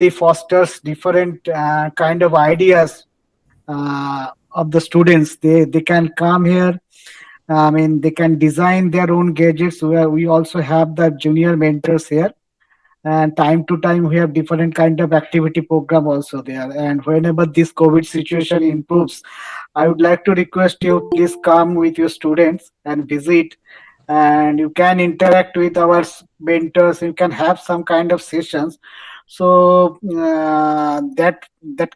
really fosters different kind of ideas of the students. They can come here. I mean, they can design their own gadgets. We also have the junior mentors here, and time to time we have different kind of activity program also there. And whenever this COVID situation improves, I would like to request you, please come with your students and visit, and you can interact with our mentors. You can have some kind of sessions, so that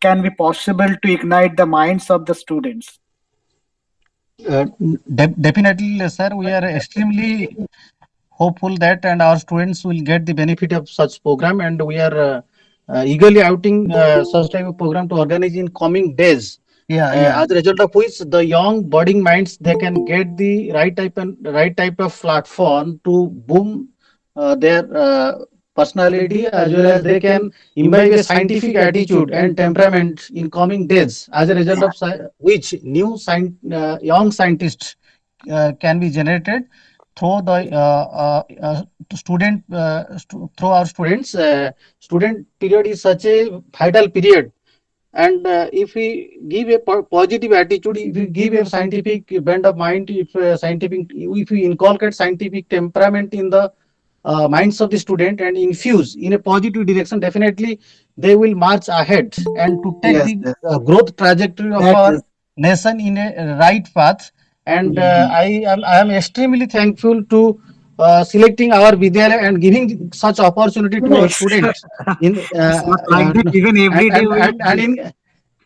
can be possible to ignite the minds of the students. Uh, Definitely, sir. We are extremely hopeful that and our students will get the benefit of such program, and we are eagerly outing such type of program to organize in coming days. Yeah, yeah. As a result of which the young budding minds they can get the right type of platform to boom their personality, as well as they can imbibe a scientific attitude and temperament in coming days, as a result of which new young scientists can be generated through the through our students. Student period is such a vital period, and if we give a positive attitude, if we give a scientific bent of mind, if we inculcate scientific temperament in the minds of the student and infuse in a positive direction, definitely they will march ahead and to take Yes, the yes. growth trajectory of That our is. nation in a right path. And Mhm. I am extremely thankful to selecting our Vidyalaya and giving such opportunity to our Yes. students in It's not like that. Even every day and in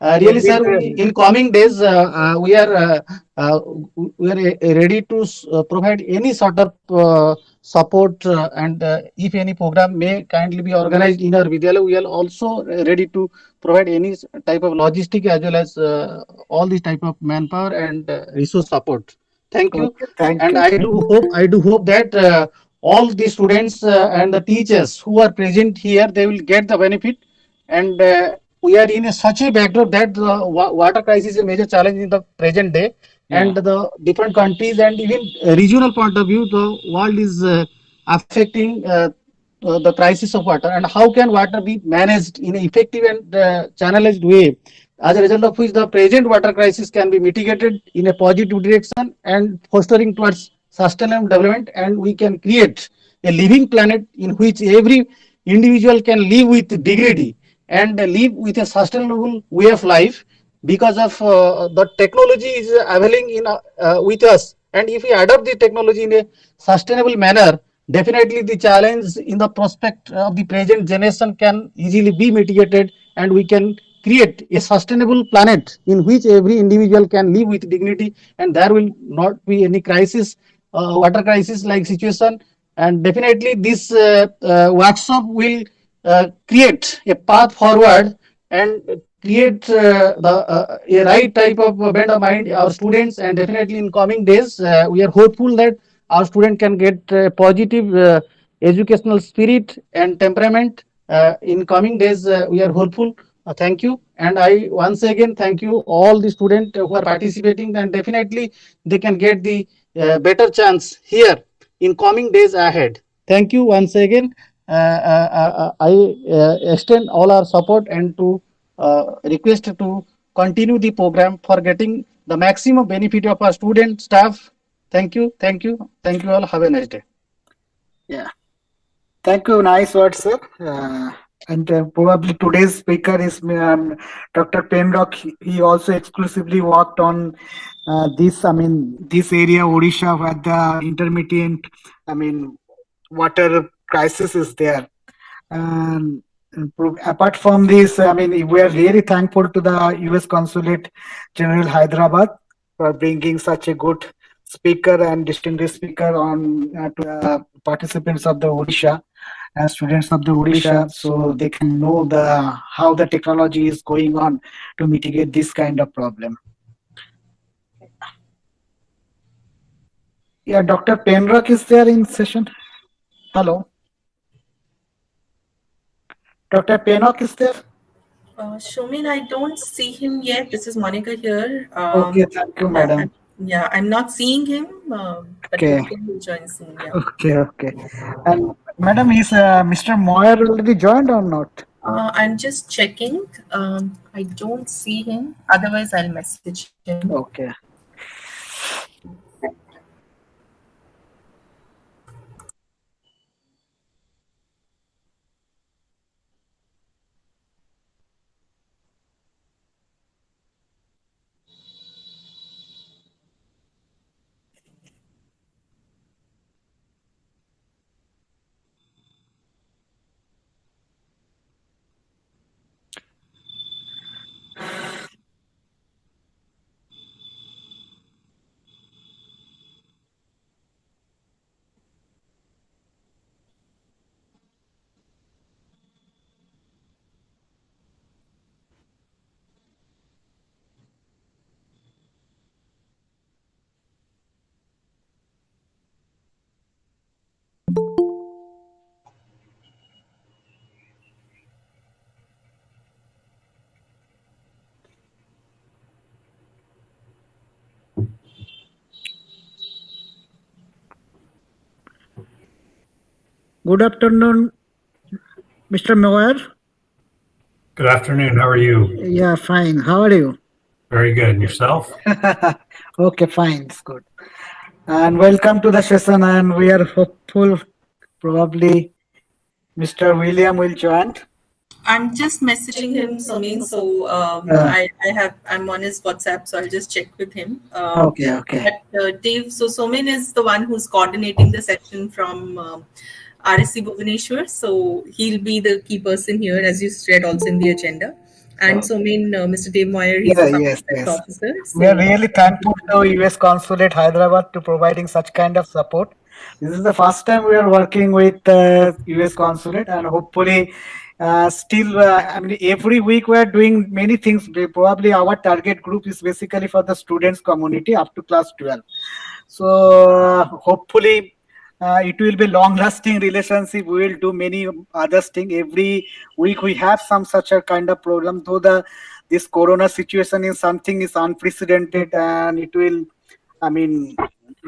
really, every sir, in day. coming days, uh, we are ready to provide any sort of support, and if any program may kindly be organized in our Vidyalaya, we are also ready to provide any type of logistic as well as all these type of manpower and resource support. Thank you, Okay, thank and you. I do hope that all the students and the teachers who are present here they will get the benefit, and we are in such a backdrop that the water crisis is a major challenge in the present day, and Yeah. the different countries and even regional point of view, the world is affecting the crisis of water, and how can water be managed in an effective and channelized way, as a result of which the present water crisis can be mitigated in a positive direction and fostering towards sustainable development, and we can create a living planet in which every individual can live with dignity and live with a sustainable way of life, because of the technology is availing in with us, and if we adopt the technology in a sustainable manner, definitely the challenge in the prospect of the present generation can easily be mitigated, and we can create a sustainable planet in which every individual can live with dignity, and there will not be any crisis, water crisis like situation. And definitely this workshop will create a path forward and create a right type of bent of mind our students, and definitely in coming days we are hopeful that our student can get positive educational spirit and temperament in coming days. We are hopeful. Thank you, and I once again thank you all the students who are participating, and definitely they can get the better chance here in coming days ahead. Thank you once again. I extend all our support and to request to continue the program for getting the maximum benefit of our student staff. Thank you, thank you, thank you all. Have a nice day. Yeah. Thank you. Nice words, sir. And probably today's speaker is Dr. Penrock. He also exclusively worked on this. I mean, this area, Odisha, where the intermittent, I mean, water crisis is there. And apart from this, I mean, we are really thankful to the U.S. Consulate General Hyderabad for bringing such a good speaker and distinguished speaker on to the participants of the Odisha and students of the Odisha, so they can know the how the technology is going on to mitigate this kind of problem. Yeah, Dr. Penrock is there in session. Hello, Dr. Penrock is there. Shomin, I don't see him yet. This is Monica here. Okay, thank you, madam. Yeah, I'm not seeing him, but Okay, hopefully he'll join soon. Yeah. okay, okay. And madam, is Mr. Moyer already joined or not? I'm just checking. I don't see him. Otherwise, I'll message him. Okay. Good afternoon, Mr. Moyer. Good afternoon. How are you? Yeah, fine. How are you? Very good. And yourself? Okay, fine. It's good. And welcome to the session. And we are hopeful probably Mr. William will join. I'm just messaging him, Somin. So I'm on his WhatsApp, so I'll just check with him. Okay. But Dave, so Somin is the one who's coordinating the section from RSC Bhubaneswar. So he'll be the key person here, as you read also in the agenda. And Somin, Mr. Dave Moyer, he's the Yes. officer. So, We are really thankful to US Consulate Hyderabad to providing such kind of support. This is the first time we are working with US Consulate, and hopefully still, I mean, every week we are doing many things. Probably our target group is basically for the students community up to class 12. So hopefully it will be long lasting relationship. We will do many other things. Every week we have some such a kind of problem, though this corona situation is something is unprecedented, and it will, I mean,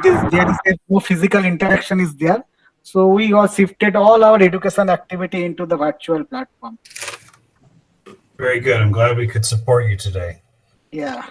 there is no physical interaction is there. So we all shifted all our education activity into the virtual platform. Very good. I'm glad we could support you today. Yeah.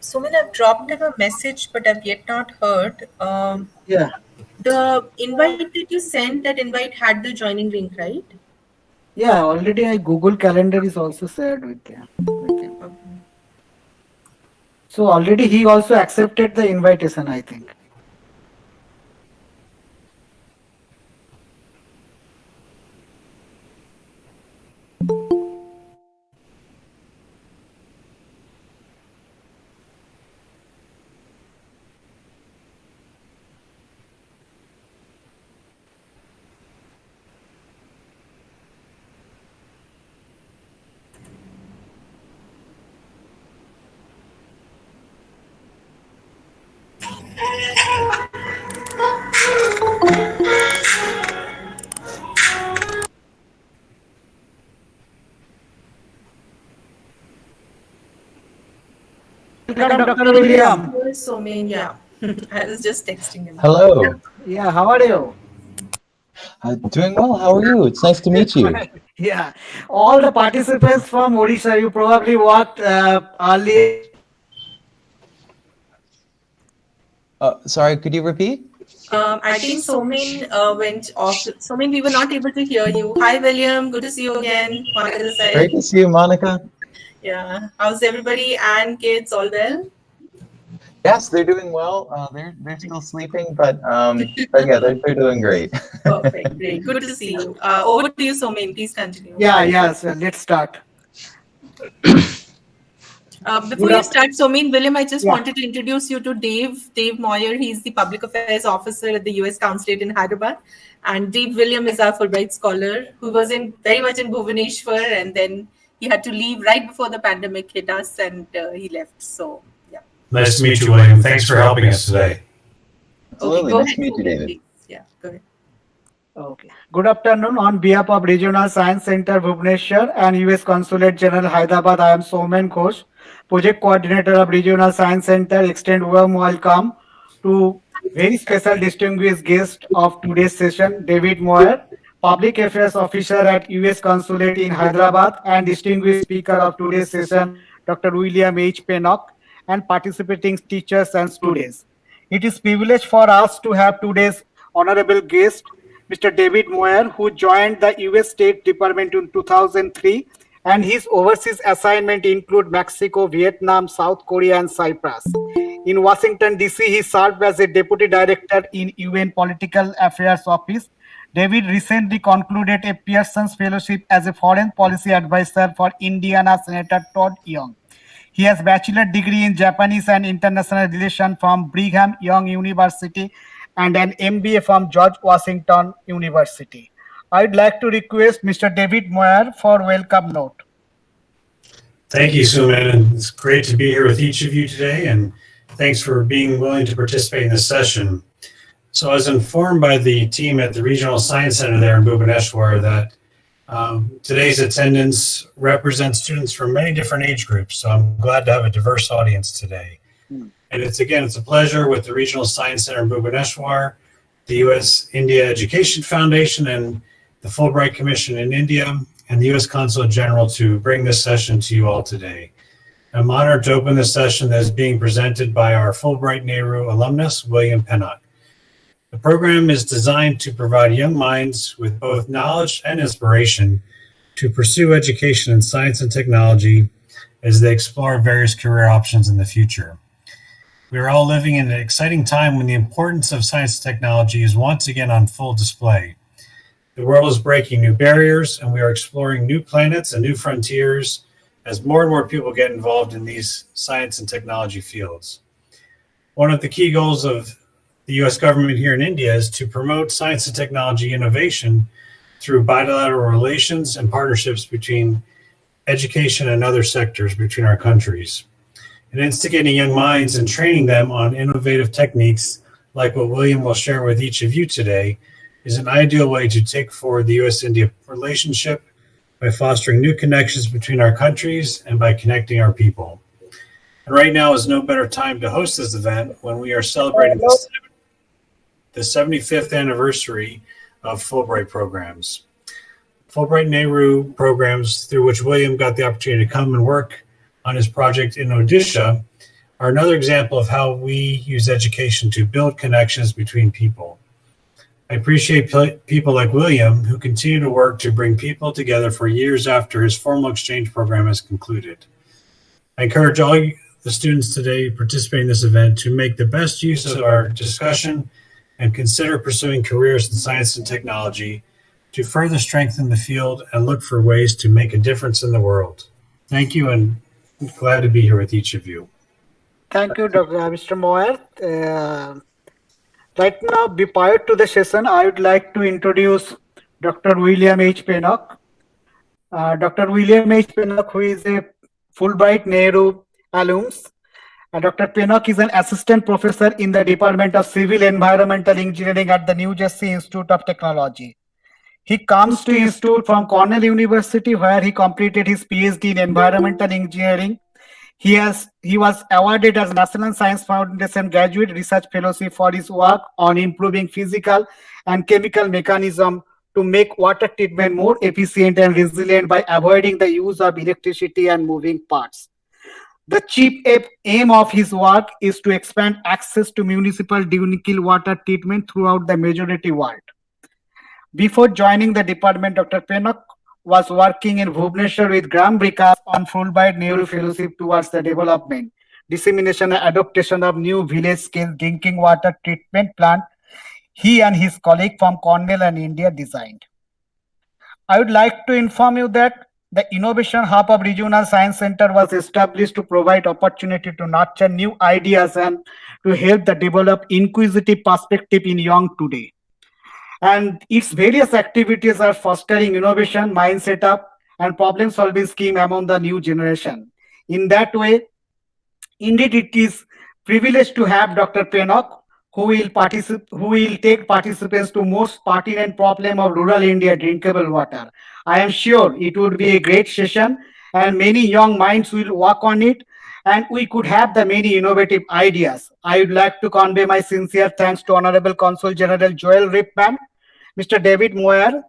Somin, I've dropped him a message, but I've yet not heard. Yeah. The invite that you sent, that invite had the joining link, right? Yeah, already I Google Calendar is also shared with him. Okay. So already he also accepted the invitation, I think. Welcome, Dr. William. Somin, yeah. I was just texting him. Hello. Yeah, how are you? Doing well. How are you? It's nice to meet you. Yeah, all the participants from Odisha, you probably worked earlier. Sorry, could you repeat? I think Somin went off. Somin, we were not able to hear you. Hi, William. Good to see you again. Monica this side. Great to see you, Monica. Yeah. How's everybody and kids? All well? Yes, they're doing well. They're still sleeping, but yeah, they're doing great. Perfect. Great. Good to see you. Over to you, Somin. Please continue. Yeah, so let's start. Before you start, Somin, William, I just Yeah. wanted to introduce you to Dave Moyer. He's the Public Affairs Officer at the U.S. Consulate in Hyderabad. And Dave William is our Fulbright scholar who was very much in Bhubaneswar, and then he had to leave right before the pandemic hit us, and he left. So, yeah. Nice to meet you, William. Thanks for helping us today. Absolutely. go Nice to ahead, meet you, Somin, David. please. Yeah, go ahead. Okay. Good afternoon. On behalf of Regional Science Center Bhubaneswar and US Consulate General Hyderabad, I am Somen Ghosh, Project Coordinator of Regional Science Center. Extend warm welcome to very special distinguished guest of today's session, David Moyer, Public Affairs Officer at US Consulate in Hyderabad, and distinguished speaker of today's session, Dr. William H. Pennock, and participating teachers and students. It is privilege for us to have today's honorable guest, Mr. David Moyer, who joined the U.S. State Department in 2003, and his overseas assignment include Mexico, Vietnam, South Korea, and Cyprus. In Washington, D.C., he served as a Deputy Director in UN Political Affairs Office. David recently concluded a Pearson's Fellowship as a Foreign Policy Advisor for Indiana Senator Todd Young. He has bachelor's degree in Japanese and International Relations from Brigham Young University and an MBA from George Washington University. I'd like to request Mr. David Moyer for welcome note. Thank you, Suman, and it's great to be here with each of you today, and thanks for being willing to participate in this session. So I was informed by the team at the Regional Science Center there in Bhubaneswar that today's attendance represents students from many different age groups, so I'm glad to have a diverse audience today. And it's a pleasure with the Regional Science Center in Bhubaneswar, the U.S.-India Education Foundation, and the Fulbright Commission in India, and the U.S. Consulate General to bring this session to you all today. I'm honored to open this session that is being presented by our Fulbright Nehru alumnus, William Pennock. The program is designed to provide young minds with both knowledge and inspiration to pursue education in science and technology as they explore various career options in the future. We are all living in an exciting time when the importance of science and technology is once again on full display. The world is breaking new barriers, and we are exploring new planets and new frontiers as more and more people get involved in these science and technology fields. One of the key goals of the U.S. government here in India is to promote science and technology innovation through bilateral relations and partnerships between education and other sectors between our countries. And instigating young minds and training them on innovative techniques like what William will share with each of you today is an ideal way to take forward the U.S.-India relationship by fostering new connections between our countries and by connecting our people. And right now is no better time to host this event when we are celebrating the 75th anniversary of Fulbright programs. Fulbright Nehru programs, through which William got the opportunity to come and work on his project in Odisha, are another example of how we use education to build connections between people. I appreciate people like William who continue to work to bring people together for years after his formal exchange program has concluded. I encourage all the students today participating in this event to make the best use of our discussion and consider pursuing careers in science and technology to further strengthen the field and look for ways to make a difference in the world. Thank you, and I'm glad to be here with each of you. Thank you, Mr. Moyer. Right now, prior to the session, I would like to introduce Dr. William H. Pennock. Dr. William H. Pennock, who is a Fulbright Nehru alumnus. Dr. Pennock is an assistant professor in the Department of Civil Environmental Engineering at the New Jersey Institute of Technology. He comes to Institute from Cornell University, where he completed his PhD in environmental engineering. He was awarded as National Science Foundation Graduate Research Fellowship for his work on improving physical and chemical mechanism to make water treatment more efficient and resilient by avoiding the use of electricity and moving parts. The chief aim of his work is to expand access to municipal drinking water treatment throughout the majority world. Before joining the department, Dr. Pennock was working in Bhubaneswar with Gram Vikas on Fulbright Nehru Fellowship towards the development, dissemination, and adaptation of new village-scale drinking water treatment plant he and his colleague from Cornell and India designed. I would like to inform you that The Innovation Hub of Regional Science Center was established to provide opportunity to nurture new ideas and to help the develop inquisitive perspective in young today. And its various activities are fostering innovation, mindset up, and problem solving scheme among the new generation. In that way, indeed, it is privileged to have Dr. Penok, who will take participants to most pertinent problem of rural India drinkable water. I am sure it would be a great session, and many young minds will work on it, and we could have the many innovative ideas. I would like to convey my sincere thanks to Honorable Consul General Joel Ripman, Mr. David Moyer,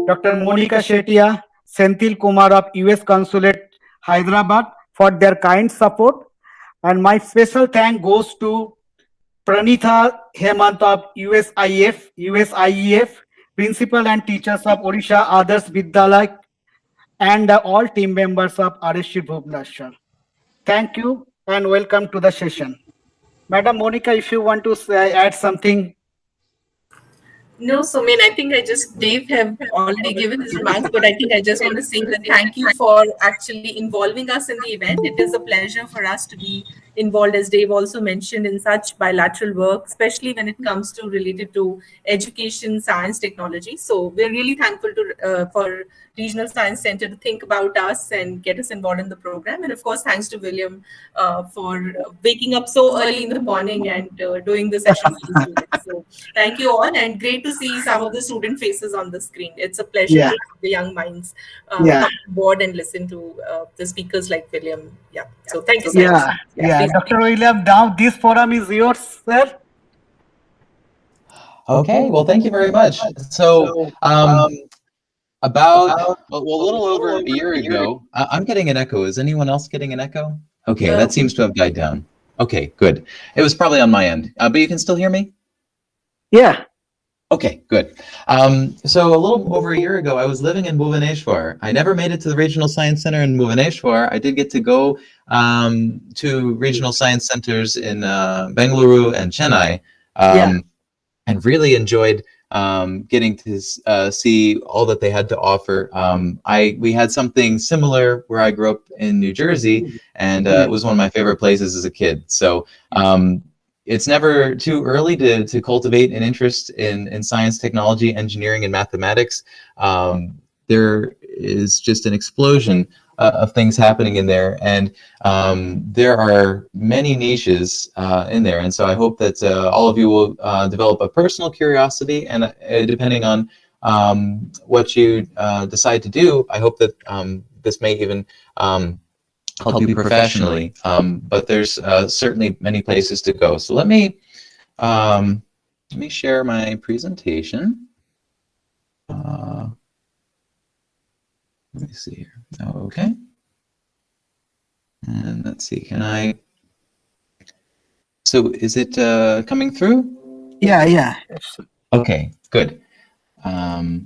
Dr. Monica Shetia, Senthil Kumar of US Consulate, Hyderabad, for their kind support. And my special thank goes to Pranitha Hemant of USIEF, principal and teachers of Odisha Others Vidyalaya, and all team members of RSC Bhubaneswar. Thank you and welcome to the session. Madam Monica, if you want to add something. No, so I think Dave have already given his remarks, but I think I just want to say that thank you for actually involving us in the event. It is a pleasure for us to be involved, as Dave also mentioned, in such bilateral work, especially when it comes to related to education, science, technology. So we're really thankful to for Regional Science Center to think about us and get us involved in the program. And of course, thanks to William for waking up so early in the morning and doing the session for the students. So thank you all, and great to see some of the student faces on the screen. It's a pleasure to have the young minds come on board and listen to the speakers like William. Yeah. So thank you so much. Dr. William, now this forum is yours, sir. Okay, well, thank you very much. So, about a little over a year ago, I'm getting an echo. Is anyone else getting an echo? Okay, that seems to have died down. Okay, good. It was probably on my end, but you can still hear me? Yeah. Okay, good. So a little over a year ago, I was living in Bhubaneswar. I never made it to the Regional Science Center in Bhubaneswar. I did get to go to regional science centers in Bengaluru and Chennai, and really enjoyed getting to see all that they had to offer. We had something similar where I grew up in New Jersey, and it was one of my favorite places as a kid. So it's never too early to cultivate an interest in science, technology, engineering, and mathematics. There is just an explosion of things happening in there, and there are many niches in there. And so I hope that all of you will develop a personal curiosity, and depending on what you decide to do, I hope that this may even help you professionally, but there's certainly many places to go. So let me share my presentation. Let me see here. Okay. And let's see, so is it coming through? Yeah. Okay, good. All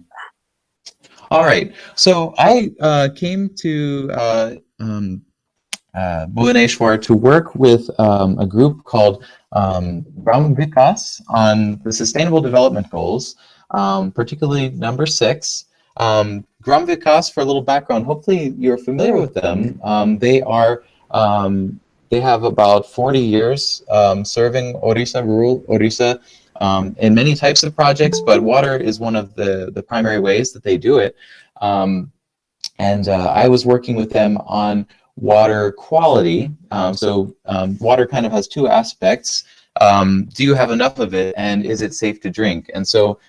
right, so I came to Bhubaneswar to work with a group called Gram Vikas on the Sustainable Development Goals, particularly number 6. Gram Vikas, for a little background, hopefully you're familiar with them. They have about 40 years serving Odisha, rural Odisha, in many types of projects, but water is one of the primary ways that they do it. And I was working with them on water quality. So water kind of has two aspects. Do you have enough of it, and is it safe to drink? And so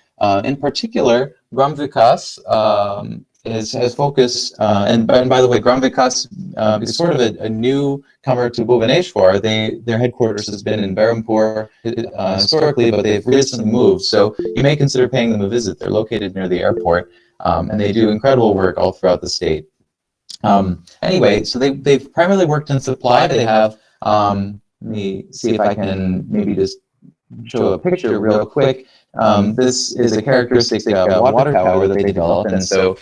in particular, Gram Vikas has focused, and by the way, Gram Vikas is sort of a newcomer to Bhubaneswar. Their headquarters has been in Berhampur historically, but they've recently moved. So you may consider paying them a visit. They're located near the airport, and they do incredible work all throughout the state. Anyway, so they've primarily worked in supply. They have, let me see if I can maybe just show a picture real quick. This is a characteristic water tower that they developed, and so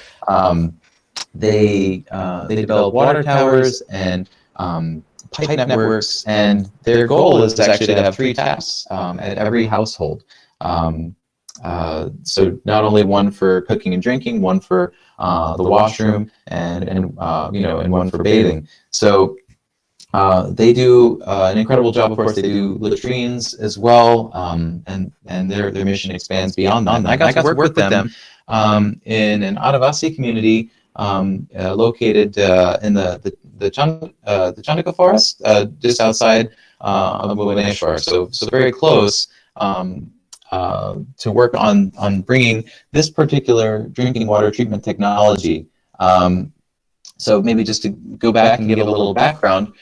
they develop water towers and pipe networks, and their goal is actually to have 3 taps at every household. so not only one for cooking and drinking, one for the washroom, and one for bathing. So they do an incredible job. Of course, they do latrines as well, and their mission expands beyond that. And I got to work with them in an Adivasi community located in the Chandika forest, just outside of Bhubaneswar. So very close. To work on bringing this particular drinking water treatment technology. So maybe just to go back and give a little background,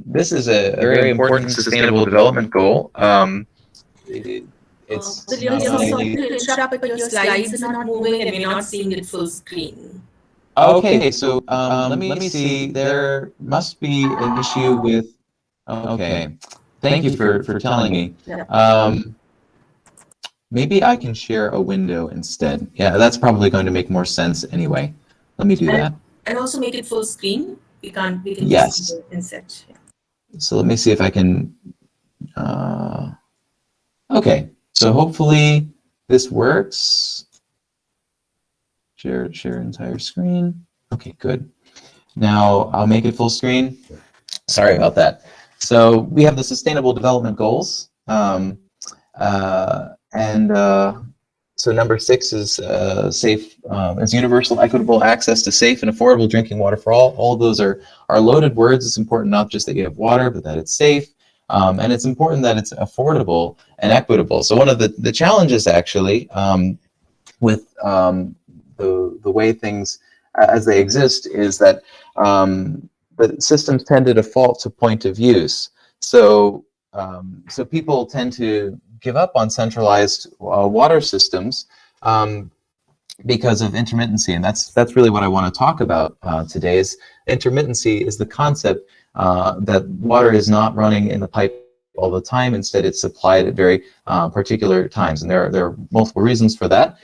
this is a very important sustainable development goal. It's William, not sorry only... to interrupt, but your slides are not moving and we're not seeing it full screen. Okay, so let me see. There must be an issue with... Okay, thank you for telling me. Yeah. Maybe I can share a window instead. Yeah, that's probably going to make more sense anyway. Let me do that. And also make it full screen. We can Yes. just insert. Yeah. So let me see if I can... Okay, so hopefully this works. Share entire screen. Okay, good. Now I'll make it full screen. Sorry about that. So we have the Sustainable Development Goals. So number 6 is safe, is universal, equitable access to safe and affordable drinking water for all. All of those are loaded words. It's important not just that you have water, but that it's safe. And it's important that it's affordable and equitable. So one of the challenges actually with the way things as they exist is that the systems tend to default to point of use. So people tend to give up on centralized water systems because of intermittency, and that's really what I want to talk about today. Is intermittency is the concept that water is not running in the pipe all the time. Instead, it's supplied at very particular times, and there are multiple reasons for that.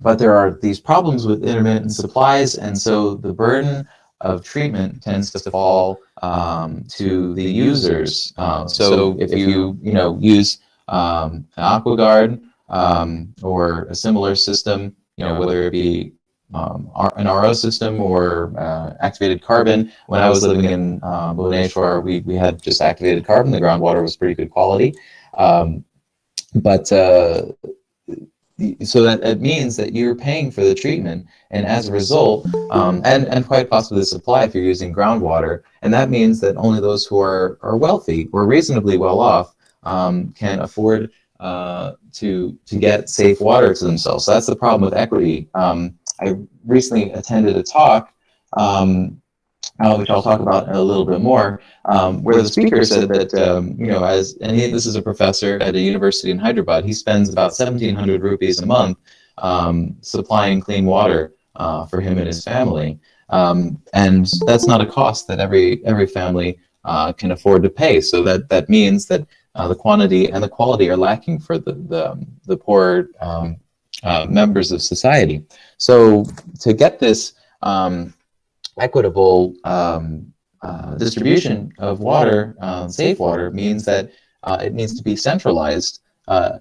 But there are these problems with intermittent supplies, and so the burden of treatment tends to fall to the users. So if you use an AquaGuard or a similar system, whether it be an RO system or activated carbon. When I was living in Bhubaneswar, we had just activated carbon. The groundwater was pretty good quality, so that it means that you're paying for the treatment, and as a result, and quite possibly the supply if you're using groundwater, and that means that only those who are wealthy or reasonably well off can afford to get safe water to themselves. So that's the problem with equity. I recently attended a talk, which I'll talk about a little bit more, where the speaker said that, this is a professor at a university in Hyderabad, he spends about 1,700 rupees a month supplying clean water for him and his family. And that's not a cost that every family can afford to pay. So that means that the quantity and the quality are lacking for the poor members of society. So to get this equitable distribution of water, safe water, means that it needs to be centralized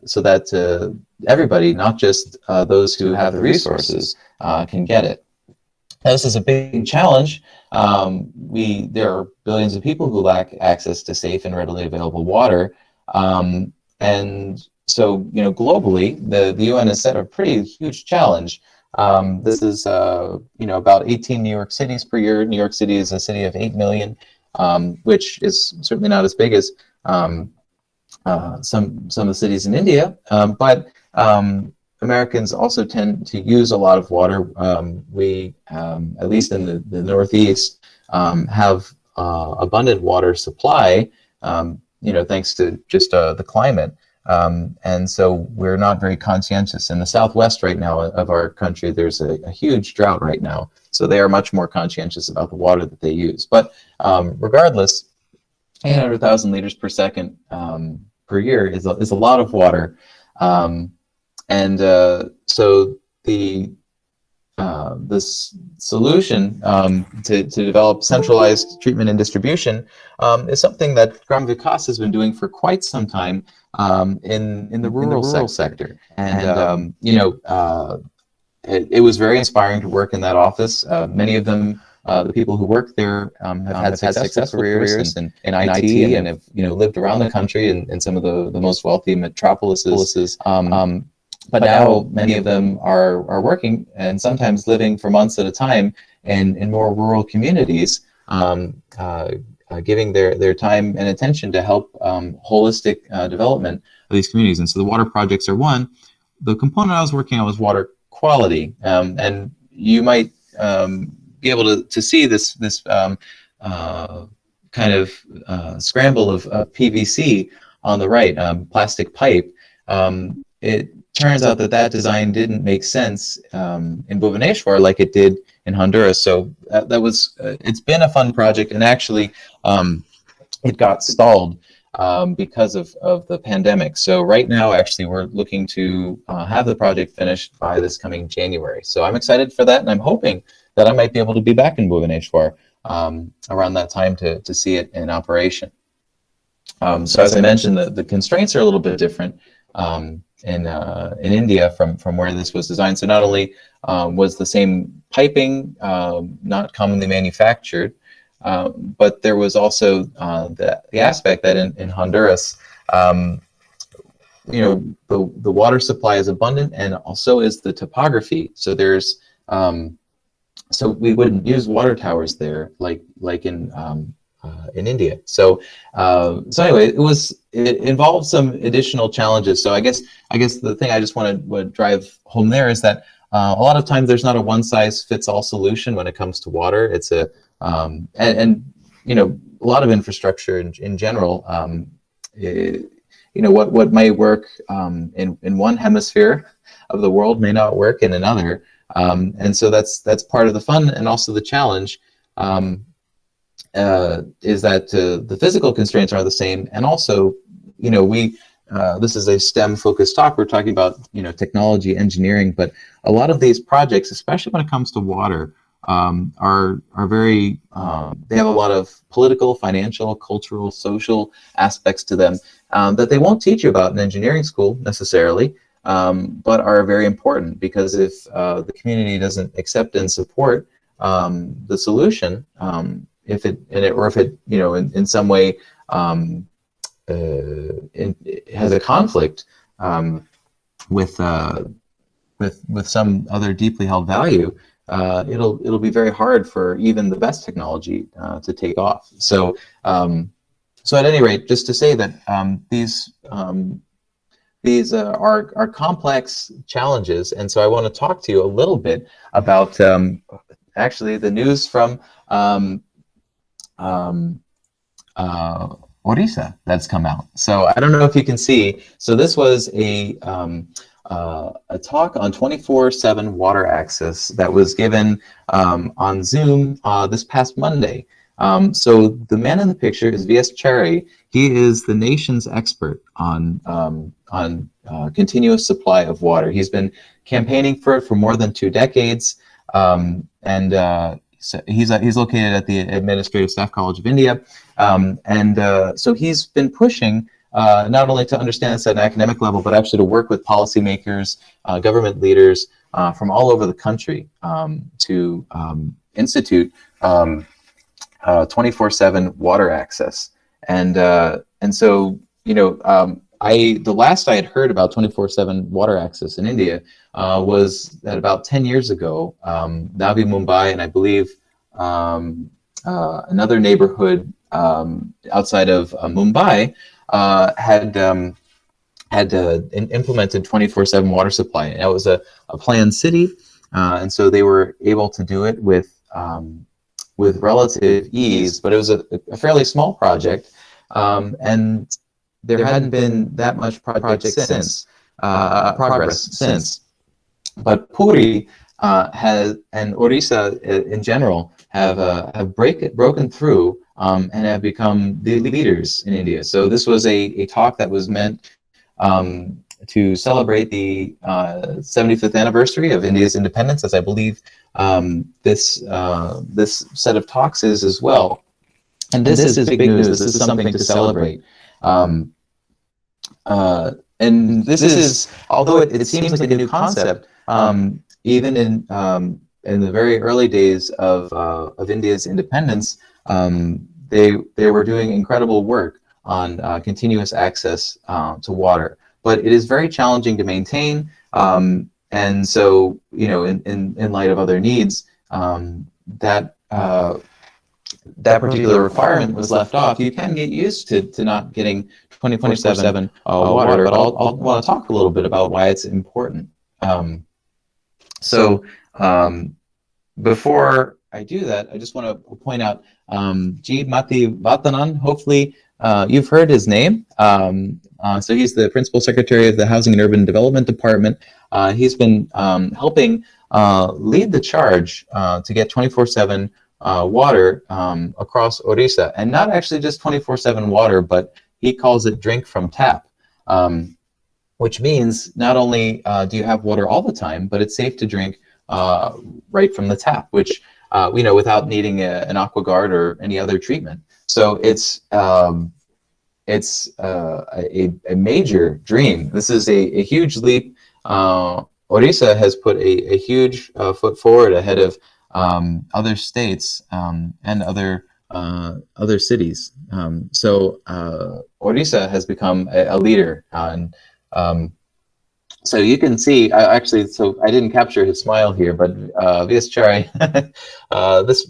so that everybody, not just those who have the resources, can get it. Now, this is a big challenge. There are billions of people who lack access to safe and readily available water. And so, globally, the UN has set a pretty huge challenge. This is, about 18 New York cities per year. New York City is a city of 8 million, which is certainly not as big as some of the cities in India. But Americans also tend to use a lot of water. We, at least in the Northeast, have abundant water supply, thanks to just the climate. And so we're not very conscientious. In the Southwest right now of our country, there's a huge drought right now. So they are much more conscientious about the water that they use. But regardless, 800,000 liters per second per year is a lot of water. So the this solution to develop centralized treatment and distribution is something that Gram Vikas has been doing for quite some time in the rural sector. And it was very inspiring to work in that office. Many of them, the people who work there, have had successful careers in IT and have lived around the country in some of the most wealthy metropolises. But now many of them are working and sometimes living for months at a time in more rural communities, giving their time and attention to help holistic development of these communities. And so the water projects are one. The component I was working on was water quality, and you might be able to see this kind of scramble of PVC on the right, plastic pipe. It turns out that design didn't make sense in Bhubaneswar like it did in Honduras. So that was it's been a fun project, and actually it got stalled because of the pandemic. So right now, actually, we're looking to have the project finished by this coming January. So I'm excited for that, and I'm hoping that I might be able to be back in Bhubaneswar around that time to see it in operation. So as I mentioned, the constraints are a little bit different in India from where this was designed. So not only was the same piping not commonly manufactured, but there was also the aspect that in Honduras, the water supply is abundant, and also is the topography. So there's so we wouldn't use water towers there like in India. So anyway, it involved some additional challenges. So I guess the thing I just want to drive home there is that a lot of times there's not a one size fits all solution when it comes to water. It's a and a lot of infrastructure in general. What might work in one hemisphere of the world may not work in another. And so that's part of the fun and also the challenge. Is that the physical constraints are the same, and also, this is a STEM focused talk. We're talking about technology, engineering, but a lot of these projects, especially when it comes to water, are very they have a lot of political, financial, cultural, social aspects to them that they won't teach you about in engineering school necessarily, but are very important, because if the community doesn't accept and support the solution, if it in some way it has a conflict with some other deeply held value, it'll be very hard for even the best technology to take off. So at any rate, just to say that these are complex challenges, and so I want to talk to you a little bit about actually the news from Odisha that's come out. So I don't know if you can see. So this was a talk on 24/7 water access that was given on Zoom this past Monday. So the man in the picture is V.S. Cherry. He is the nation's expert on continuous supply of water. He's been campaigning for it for more than 2 decades, so he's located at the Administrative Staff College of India, so he's been pushing not only to understand this at an academic level, but actually to work with policymakers, government leaders from all over the country to institute 24/7 water access. And so the last I had heard about 24/7 water access in India was that about 10 years ago, Navi Mumbai, and I believe another neighborhood outside of Mumbai had implemented 24/7 water supply. And it was a planned city, and so they were able to do it with relative ease. But it was a fairly small project, and there hadn't been that much progress since. But Puri and Odisha in general have broken through and have become the leaders in India. So this was a talk that was meant to celebrate the 75th anniversary of India's independence, as I believe this set of talks is as well. And this is big news. This is something to celebrate. And this is, although it seems like a new concept, even in the very early days of India's independence, they were doing incredible work on continuous access to water. But it is very challenging to maintain, and so, you know, in light of other needs, that particular requirement was left off. You can get used to not getting 24/7 water, but I'll want to talk a little bit about why it's important. Before I do that, I just want to point out G. Mati Vatanan. Hopefully you've heard his name. So he's the Principal Secretary of the Housing and Urban Development Department. He's been helping lead the charge to get 24/7 water across Odisha, and not actually just 24/7 water, but he calls it drink from tap, which means not only do you have water all the time, but it's safe to drink right from the tap, which you know, without needing an AquaGuard or any other treatment. So it's a major dream. This is a huge leap. Odisha has put a huge foot forward ahead of other states and other cities. So Odisha has become a leader. So you can see, actually, so I didn't capture his smile here, but Vyas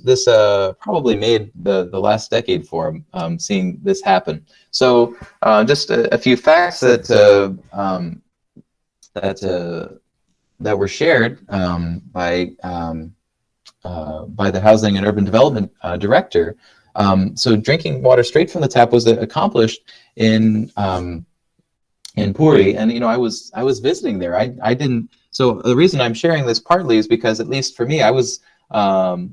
this probably made the last decade for him, seeing this happen. So just a few facts that were shared by the Housing and Urban Development Director. So drinking water straight from the tap was accomplished in Puri, and you know, I was visiting there. I didn't. So the reason I'm sharing this partly is because, at least for me, I was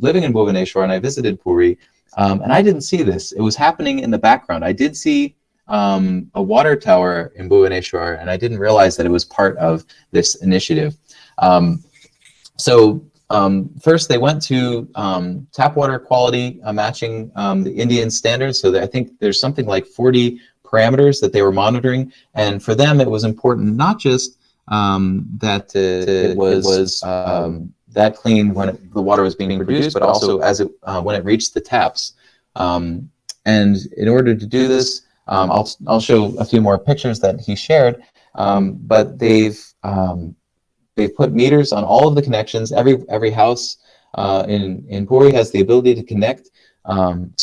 living in Bhubaneswar and I visited Puri, and I didn't see this. It was happening in the background. I did see a water tower in Bhubaneswar, and I didn't realize that it was part of this initiative. First, they went to tap water quality matching the Indian standards. So I think there's something like 40 parameters that they were monitoring, and for them it was important not just that it was that clean when the water was being produced, but also as it when it reached the taps. And in order to do this, I'll show a few more pictures that he shared. But they've put meters on all of the connections. Every house in Puri has the ability to connect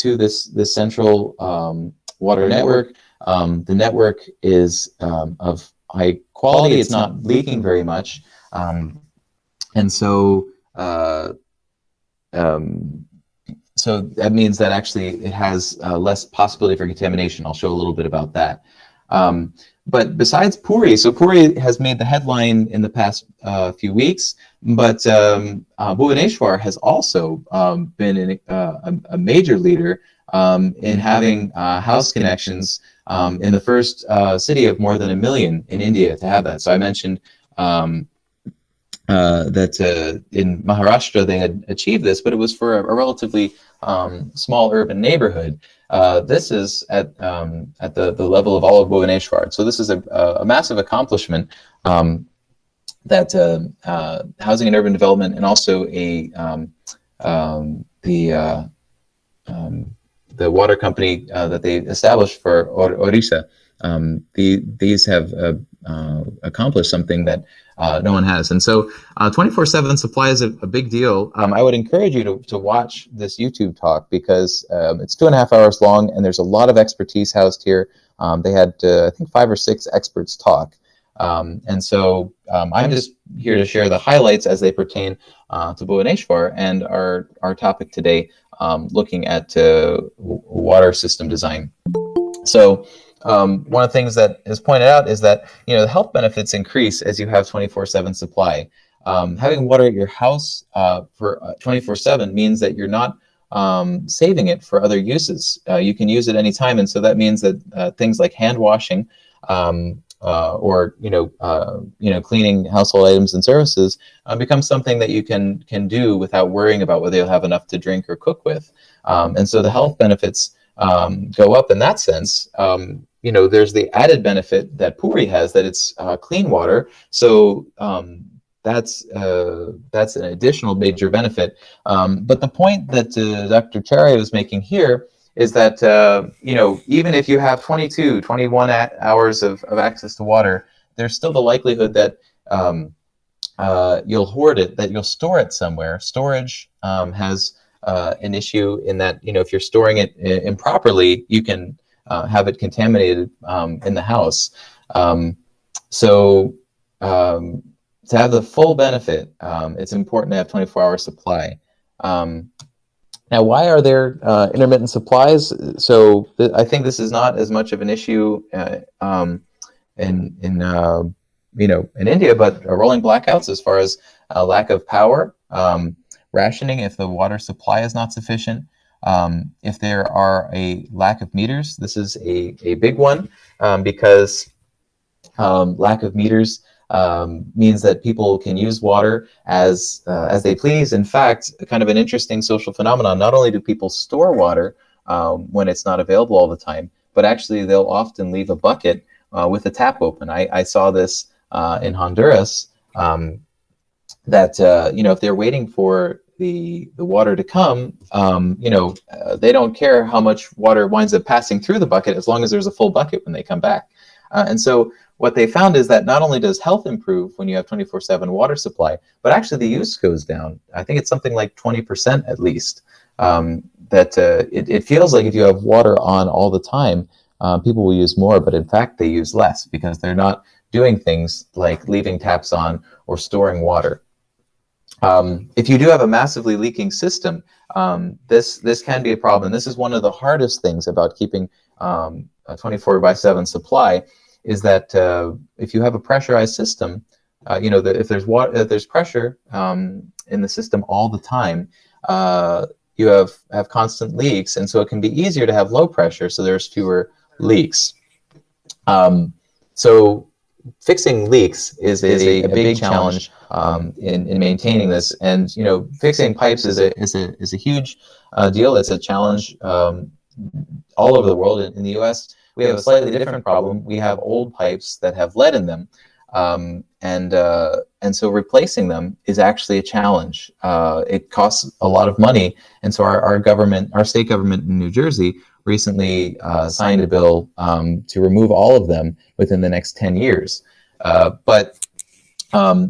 to this central water network. The network is of high quality. It's not leaking very much, and so so that means that actually it has less possibility for contamination. I'll show a little bit about that. But besides Puri, so Puri has made the headline in the past few weeks, but Bhubaneswar has also been a major leader in having house connections in the first city of more than 1 million in India to have that. So I mentioned that in Maharashtra they had achieved this, but it was for a relatively small urban neighborhood. This is at the level of all of Bhubaneswar. So this is a massive accomplishment that Housing and Urban Development, and also the water company that they established for Odisha, these have accomplished something that no one has. And so 24/7 supply is a big deal. I would encourage you to watch this YouTube talk, because it's 2.5 hours long, and there's a lot of expertise housed here. They had, I think, 5 or 6 experts talk. And so I'm just here to share the highlights as they pertain to Bhubaneswar and our topic today, looking at water system design. So one of the things that is pointed out is that, you know, the health benefits increase as you have 24/7 supply. Having water at your house for 24/7 means that you're not saving it for other uses. You can use it anytime, and so that means that things like hand washing or cleaning household items and services becomes something that you can do without worrying about whether you'll have enough to drink or cook with. And so the health benefits go up in that sense. There's the added benefit that Puri has, that it's clean water. So that's an additional major benefit. But the point that Dr. Charya was making here is that, even if you have 22, 21 hours of access to water, there's still the likelihood that you'll hoard it, that you'll store it somewhere. Storage has an issue in that, if you're storing it improperly, you can have it contaminated in the house. To have the full benefit, it's important to have 24-hour supply. Now, why are there intermittent supplies? So I think this is not as much of an issue in India, but rolling blackouts as far as lack of power, rationing if the water supply is not sufficient, if there are a lack of meters. This is a big one because lack of meters means that people can use water as they please. In fact, kind of an interesting social phenomenon. Not only do people store water when it's not available all the time, but actually they'll often leave a bucket with the tap open. I saw this in Honduras, that if they're waiting for the water to come, they don't care how much water winds up passing through the bucket as long as there's a full bucket when they come back. And so what they found is that not only does health improve when you have 24/7 water supply, but actually the use goes down. I think it's something like 20% at least. It feels like if you have water on all the time, people will use more, but in fact they use less because they're not doing things like leaving taps on or storing water. If you do have a massively leaking system, this can be a problem. This is one of the hardest things about keeping a 24/7 supply, is that if you have a pressurized system, if there's pressure in the system all the time, you have constant leaks, and so it can be easier to have low pressure, so there's fewer leaks. So fixing leaks is a big challenge in maintaining this, and fixing pipes is a huge deal. It's a challenge all over the world. In the U.S., we have a slightly different problem. We have old pipes that have lead in them, and so replacing them is actually a challenge. It costs a lot of money, and so our state government in New Jersey recently signed a bill to remove all of them within the next 10 years. But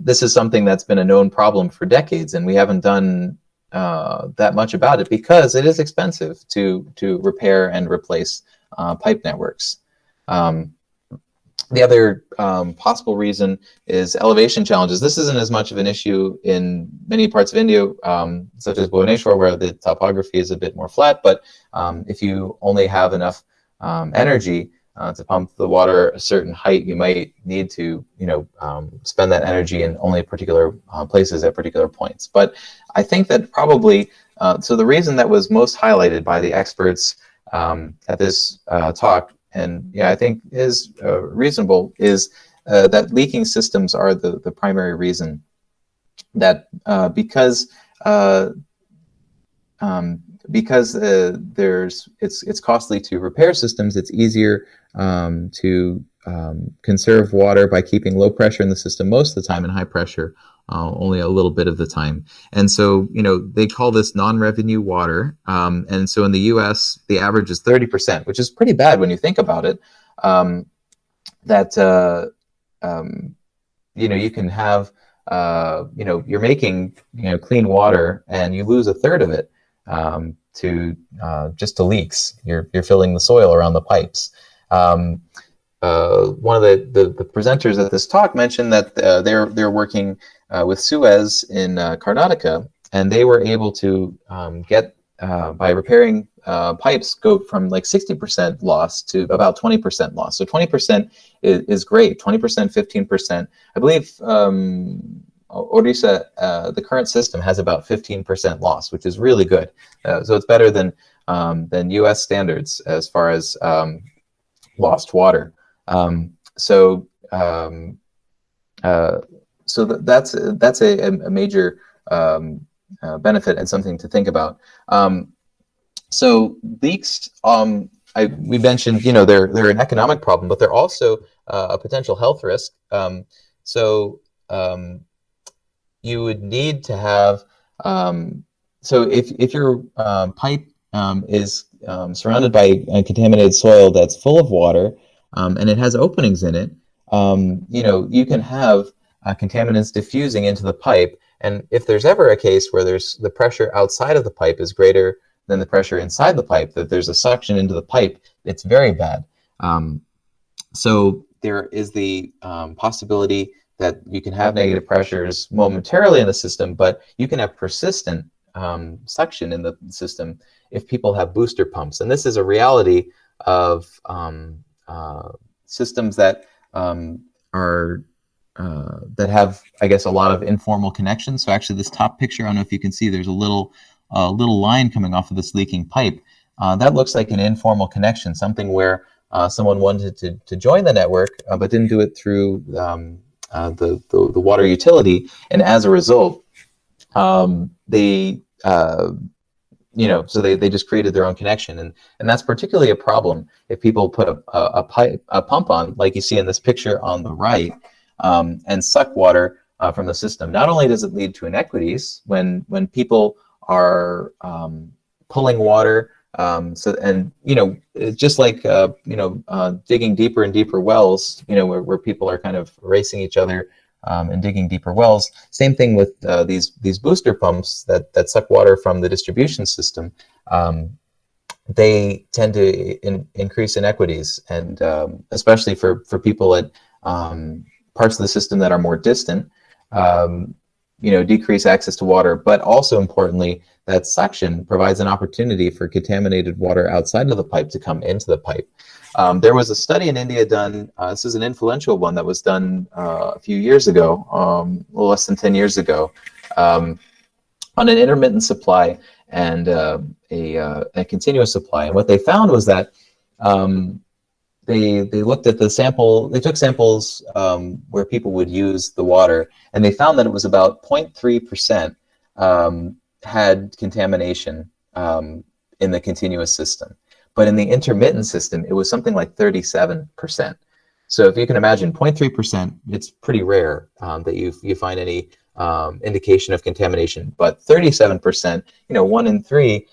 this is something that's been a known problem for decades, and we haven't done that much about it because it is expensive to repair and replace pipe networks. The other possible reason is elevation challenges. This isn't as much of an issue in many parts of India, such as Bhubaneswar, where the topography is a bit more flat, but if you only have enough energy to pump the water a certain height, you might need to spend that energy in only particular places at particular points. But I think that probably, so the reason that was most highlighted by the experts at this talk, and I think is reasonable, is that leaking systems are the primary reason. That because it's costly to repair systems, it's easier to conserve water by keeping low pressure in the system most of the time and high pressure only a little bit of the time. And so, they call this non-revenue water. And so in the US, the average is 30%, which is pretty bad when you think about it. You can have, you're making, clean water and you lose a third of it just to leaks. You're filling the soil around the pipes. One of the presenters at this talk mentioned that they're working with Suez in Karnataka, and they were able to get by repairing pipes, go from like 60% loss to about 20% loss. So 20% is great. 20%, 15%. I believe Odisha, the current system has about 15% loss, which is really good. So it's better than U.S. standards as far as lost water. So so that's a major benefit and something to think about. So leaks, we mentioned, they're an economic problem, but they're also a potential health risk. So you would need to have, so if your pipe is surrounded by contaminated soil that's full of water, and it has openings in it, you can have contaminants diffusing into the pipe. And if there's ever a case where the pressure outside of the pipe is greater than the pressure inside the pipe, that there's a suction into the pipe, it's very bad. So there is the possibility that you can have negative pressures momentarily in the system, but you can have persistent suction in the system if people have booster pumps. And this is a reality of systems that that have, I guess, a lot of informal connections. So actually this top picture, I don't know if you can see, there's a little line coming off of this leaking pipe. That looks like an informal connection, something where someone wanted to join the network, but didn't do it through the water utility. And as a result, they just created their own connection, and that's particularly a problem if people put a pump on, like you see in this picture on the right, and suck water from the system. Not only does it lead to inequities when people are pulling water, just like digging deeper and deeper wells, where people are kind of racing each other and digging deeper wells. Same thing with these booster pumps that suck water from the distribution system. They tend to increase inequities, and especially for people at parts of the system that are more distant, decrease access to water. But also importantly, that suction provides an opportunity for contaminated water outside of the pipe to come into the pipe. There was a study in India done, this is an influential one that was done a few years ago, a little less than 10 years ago, on an intermittent supply and a continuous supply. And what they found was that they looked at the sample, they took samples where people would use the water, and they found that it was about 0.3% had contamination in the continuous system. But in the intermittent system, it was something like 37%. So if you can imagine, 0.3%, it's pretty rare that you find any indication of contamination. But 37%, 1 in 3,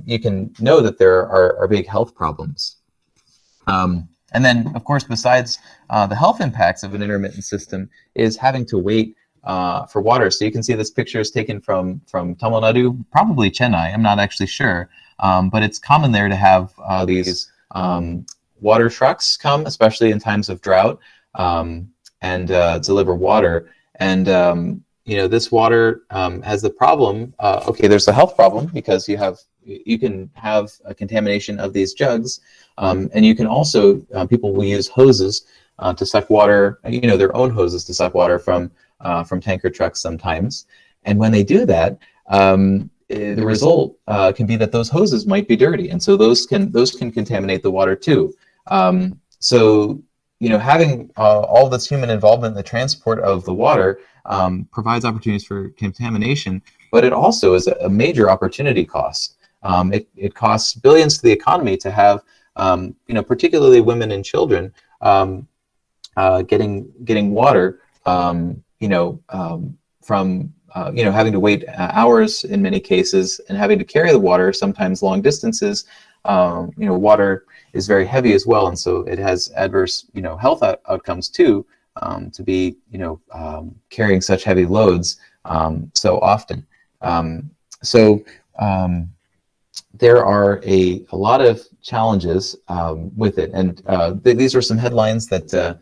you can know that there are big health problems. And then, of course, besides the health impacts of an intermittent system is having to wait for water. So you can see this picture is taken from Tamil Nadu, probably Chennai, I'm not actually sure. But it's common there to have these water trucks come, especially in times of drought, and deliver water. And this water has the problem. There's the health problem because you can have a contamination of these jugs, and you can also people will use hoses to suck water. Their own hoses to suck water from tanker trucks sometimes. And when they do that, the result can be that those hoses might be dirty, and so those can contaminate the water too. So having all this human involvement in the transport of the water provides opportunities for contamination, but it also is a major opportunity cost. It costs billions to the economy to have particularly women and children getting water from having to wait hours in many cases and having to carry the water sometimes long distances. Water is very heavy as well, and so it has adverse health outcomes too, to be carrying such heavy loads so often. There are a lot of challenges with it, and these are some headlines that the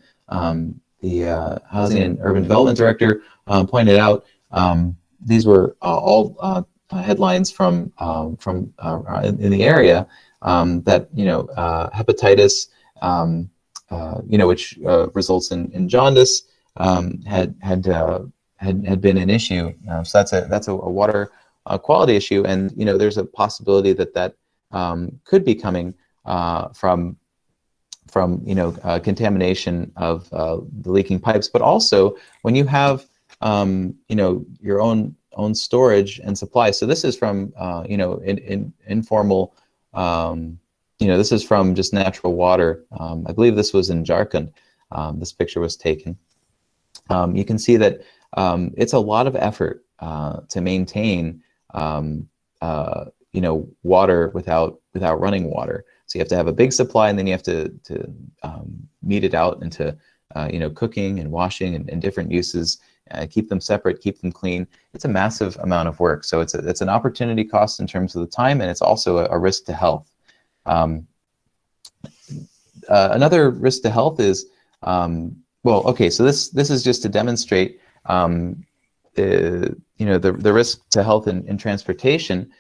Housing and Urban Development Director pointed out. These were all headlines from in the area that hepatitis, which results in jaundice, had been an issue. So that's a water quality issue, and there's a possibility that could be coming from contamination of the leaking pipes, but also when you have your own storage and supply. So this is from informal. This is from just natural water. I believe this was in Jharkhand. This picture was taken. You can see that it's a lot of effort to maintain water without running water. So you have to have a big supply, and then you have to meet it out into cooking and washing and different uses. Keep them separate, keep them clean. It's a massive amount of work. So it's an opportunity cost in terms of the time, and it's also a risk to health. Another risk to health is so this is just to demonstrate the risk to health in transportation.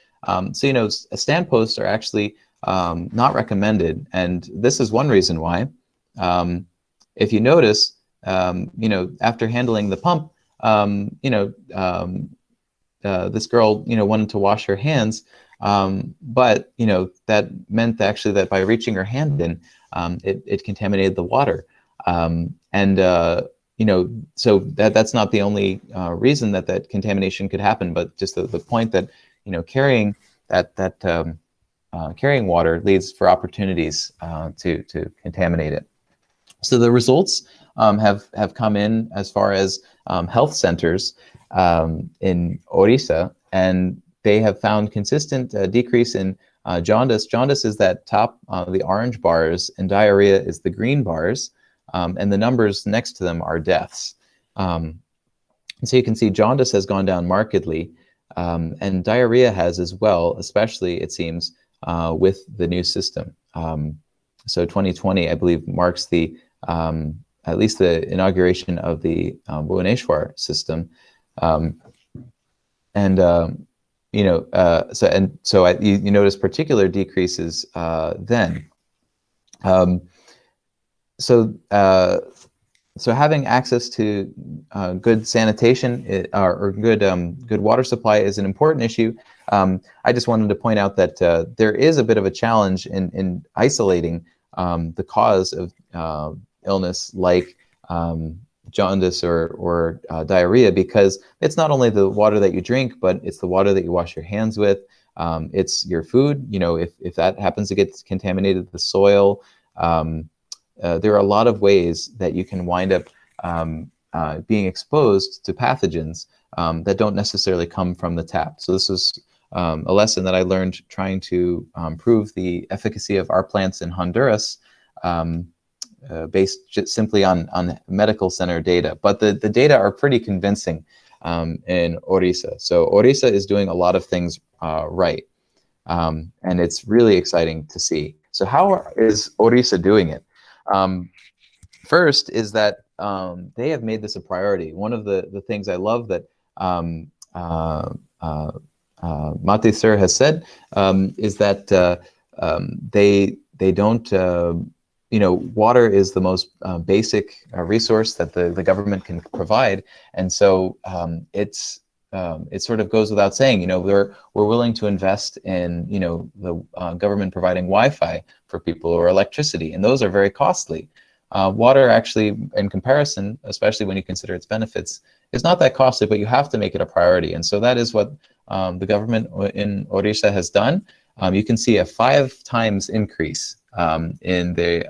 Stand posts are actually not recommended, and this is one reason why. If you notice, after handling the pump, this girl, wanted to wash her hands, but that meant actually that by reaching her hand in, it contaminated the water, so that's not the only reason that contamination could happen, but just the point that carrying carrying water leads for opportunities to contaminate it. So the results have come in as far as health centers in Odisha, and they have found consistent decrease in jaundice. Jaundice is that top, the orange bars, and diarrhea is the green bars, and the numbers next to them are deaths. And so you can see jaundice has gone down markedly, and diarrhea has as well, especially, it seems, with the new system. So 2020, I believe, marks the at least the inauguration of the Bhubaneswar system, you notice particular decreases then. So having access to good sanitation or good water supply is an important issue. I just wanted to point out that there is a bit of a challenge in isolating the cause of illness like jaundice or diarrhea, because it's not only the water that you drink, but it's the water that you wash your hands with. It's your food. If that happens to get contaminated, the soil. There are a lot of ways that you can wind up being exposed to pathogens that don't necessarily come from the tap. So this was a lesson that I learned trying to prove the efficacy of our plants in Honduras, based just simply on medical center data. But the data are pretty convincing in Odisha. So Odisha is doing a lot of things right, and it's really exciting to see. So how is Odisha doing it? First is that they have made this a priority. One of the things I love that Mati sir has said is that they don't, water is the most basic resource that the government can provide, and so it sort of goes without saying. We're willing to invest in the government providing Wi-Fi for people or electricity, and those are very costly. Water actually, in comparison, especially when you consider its benefits, is not that costly, but you have to make it a priority, and so that is what the government in Odisha has done. You can see a 5 times increase in the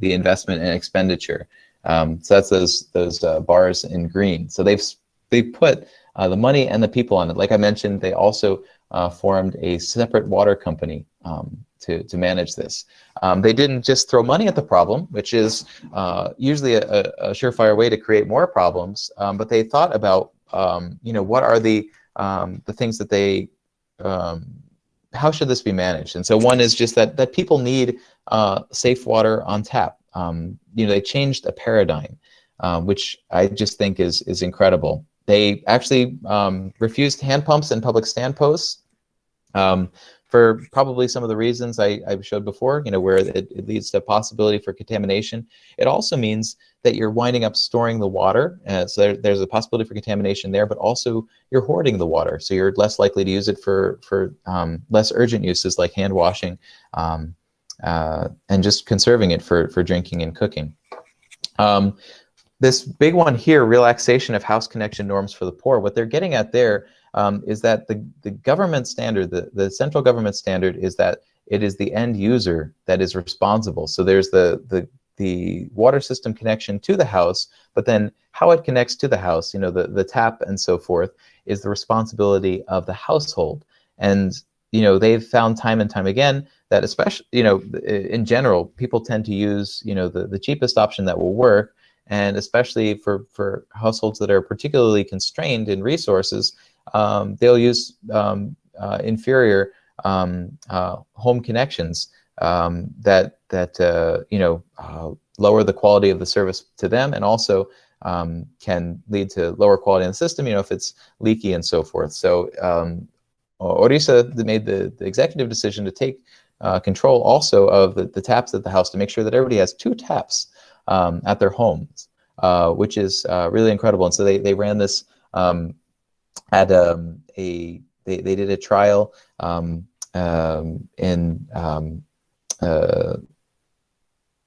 investment and expenditure. So that's those bars in green. So they've put the money and the people on it. Like I mentioned, they also formed a separate water company to manage this. They didn't just throw money at the problem, which is usually a surefire way to create more problems, but they thought about what are the things that they how should this be managed? And so one is just that people need safe water on tap. They changed a paradigm, which I just think is incredible. They actually refused hand pumps and public stand posts for probably some of the reasons I showed before, where it leads to a possibility for contamination. It also means that you're winding up storing the water. So there's a possibility for contamination there, but also you're hoarding the water. So you're less likely to use it for less urgent uses like hand washing and just conserving it for drinking and cooking. This big one here, relaxation of house connection norms for the poor, what they're getting at there is that the government standard, the central government standard, is that it is the end user that is responsible. So there's the water system connection to the house, but then how it connects to the house, the tap and so forth, is the responsibility of the household. And they've found time and time again that, especially in general, people tend to use the cheapest option that will work. And especially for households that are particularly constrained in resources, they'll use inferior home connections that lower the quality of the service to them, and also can lead to lower quality in the system, if it's leaky and so forth. So Odisha made the executive decision to take control also of the taps at the house, to make sure that everybody has 2 taps at their homes, which is really incredible. And so they ran this at they did a trial in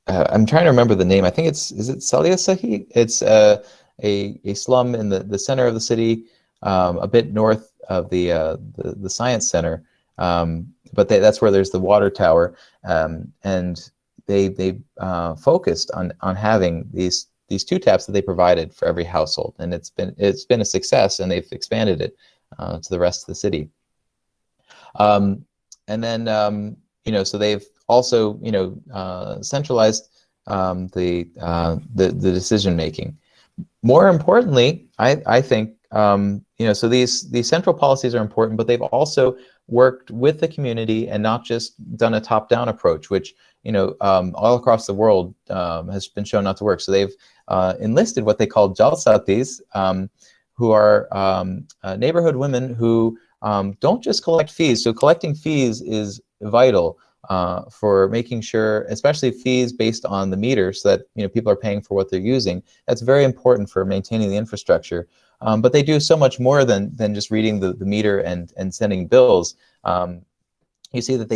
I'm trying to remember the name. I think is it Saliasahi? It's a slum in the center of the city, a bit north of the science center, but that's where there's the water tower, and they focused on having these 2 taps that they provided for every household, and it's been a success, and they've expanded it to the rest of the city. And then so they've also centralized the decision making. More importantly, I think so these central policies are important, but they've also worked with the community and not just done a top-down approach, which all across the world has been shown not to work. So they've enlisted what they call jalsatis, who are neighborhood women who don't just collect fees. So collecting fees is vital for making sure, especially fees based on the meter, so that people are paying for what they're using. That's very important for maintaining the infrastructure. But they do so much more than just reading the meter and sending bills. You see that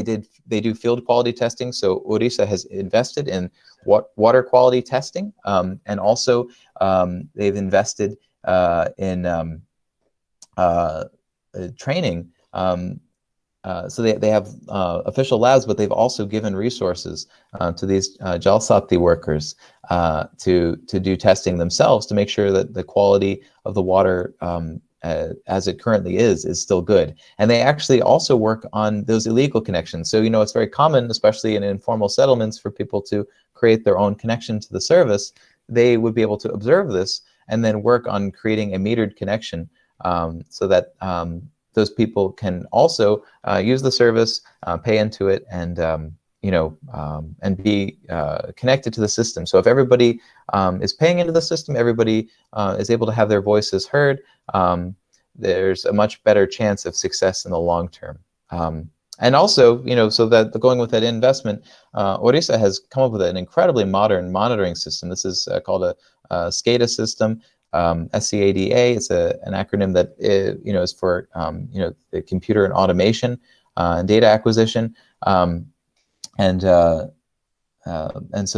they do field quality testing. So Odisha has invested in water quality testing, and also they've invested in training. So they have official labs, but they've also given resources to these Jalsati workers to do testing themselves, to make sure that the quality of the water as it currently is still good. And they actually also work on those illegal connections. So it's very common, especially in informal settlements, for people to create their own connection to the service. They would be able to observe this and then work on creating a metered connection, so that those people can also use the service, pay into it, and and be connected to the system. So if everybody is paying into the system, everybody is able to have their voices heard, there's a much better chance of success in the long term. And also, so that going with that investment, Odisha has come up with an incredibly modern monitoring system. This is called a SCADA system. SCADA. It's an acronym that is for the computer and automation and data acquisition, and so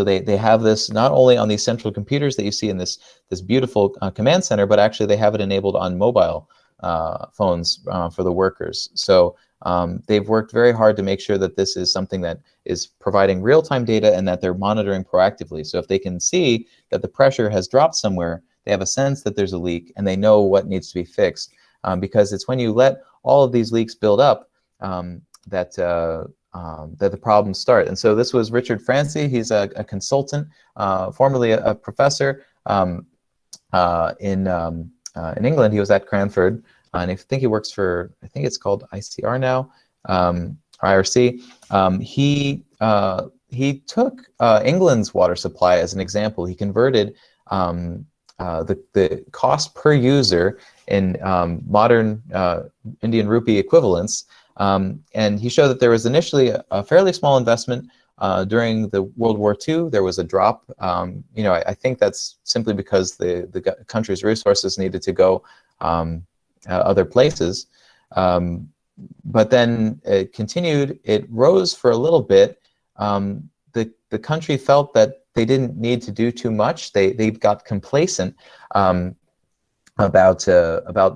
they have this not only on these central computers that you see in this beautiful command center, but actually they have it enabled on mobile phones for the workers. So they've worked very hard to make sure that this is something that is providing real-time data and that they're monitoring proactively. So if they can see that the pressure has dropped somewhere, they have a sense that there's a leak, and they know what needs to be fixed, because it's when you let all of these leaks build up that the problems start. And so this was Richard Francie. He's a consultant, formerly a professor in England. He was at Cranford, and I think he works for, I think it's called ICR now, IRC. He took England's water supply as an example. He converted the cost per user in modern Indian rupee equivalents, and he showed that there was initially a fairly small investment. During the World War II, there was a drop. I think that's simply because the country's resources needed to go other places. But then it continued. It rose for a little bit, the country felt that they didn't need to do too much. They got complacent about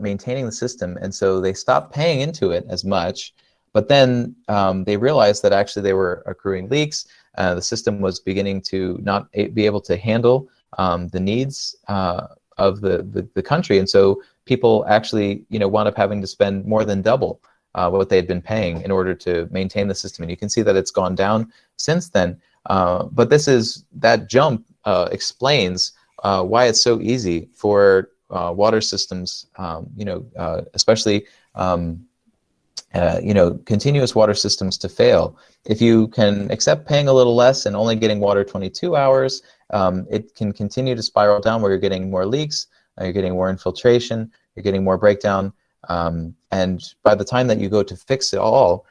maintaining the system, and so they stopped paying into it as much. But then they realized that actually they were accruing leaks. The system was beginning to not be able to handle the needs of the country, and so people actually, wound up having to spend more than double what they had been paying in order to maintain the system. And you can see that it's gone down since then. But that jump explains why it's so easy for water systems, especially continuous water systems to fail. If you can accept paying a little less and only getting water 22 hours, it can continue to spiral down where you're getting more leaks, you're getting more infiltration, you're getting more breakdown, and by the time that you go to fix it all,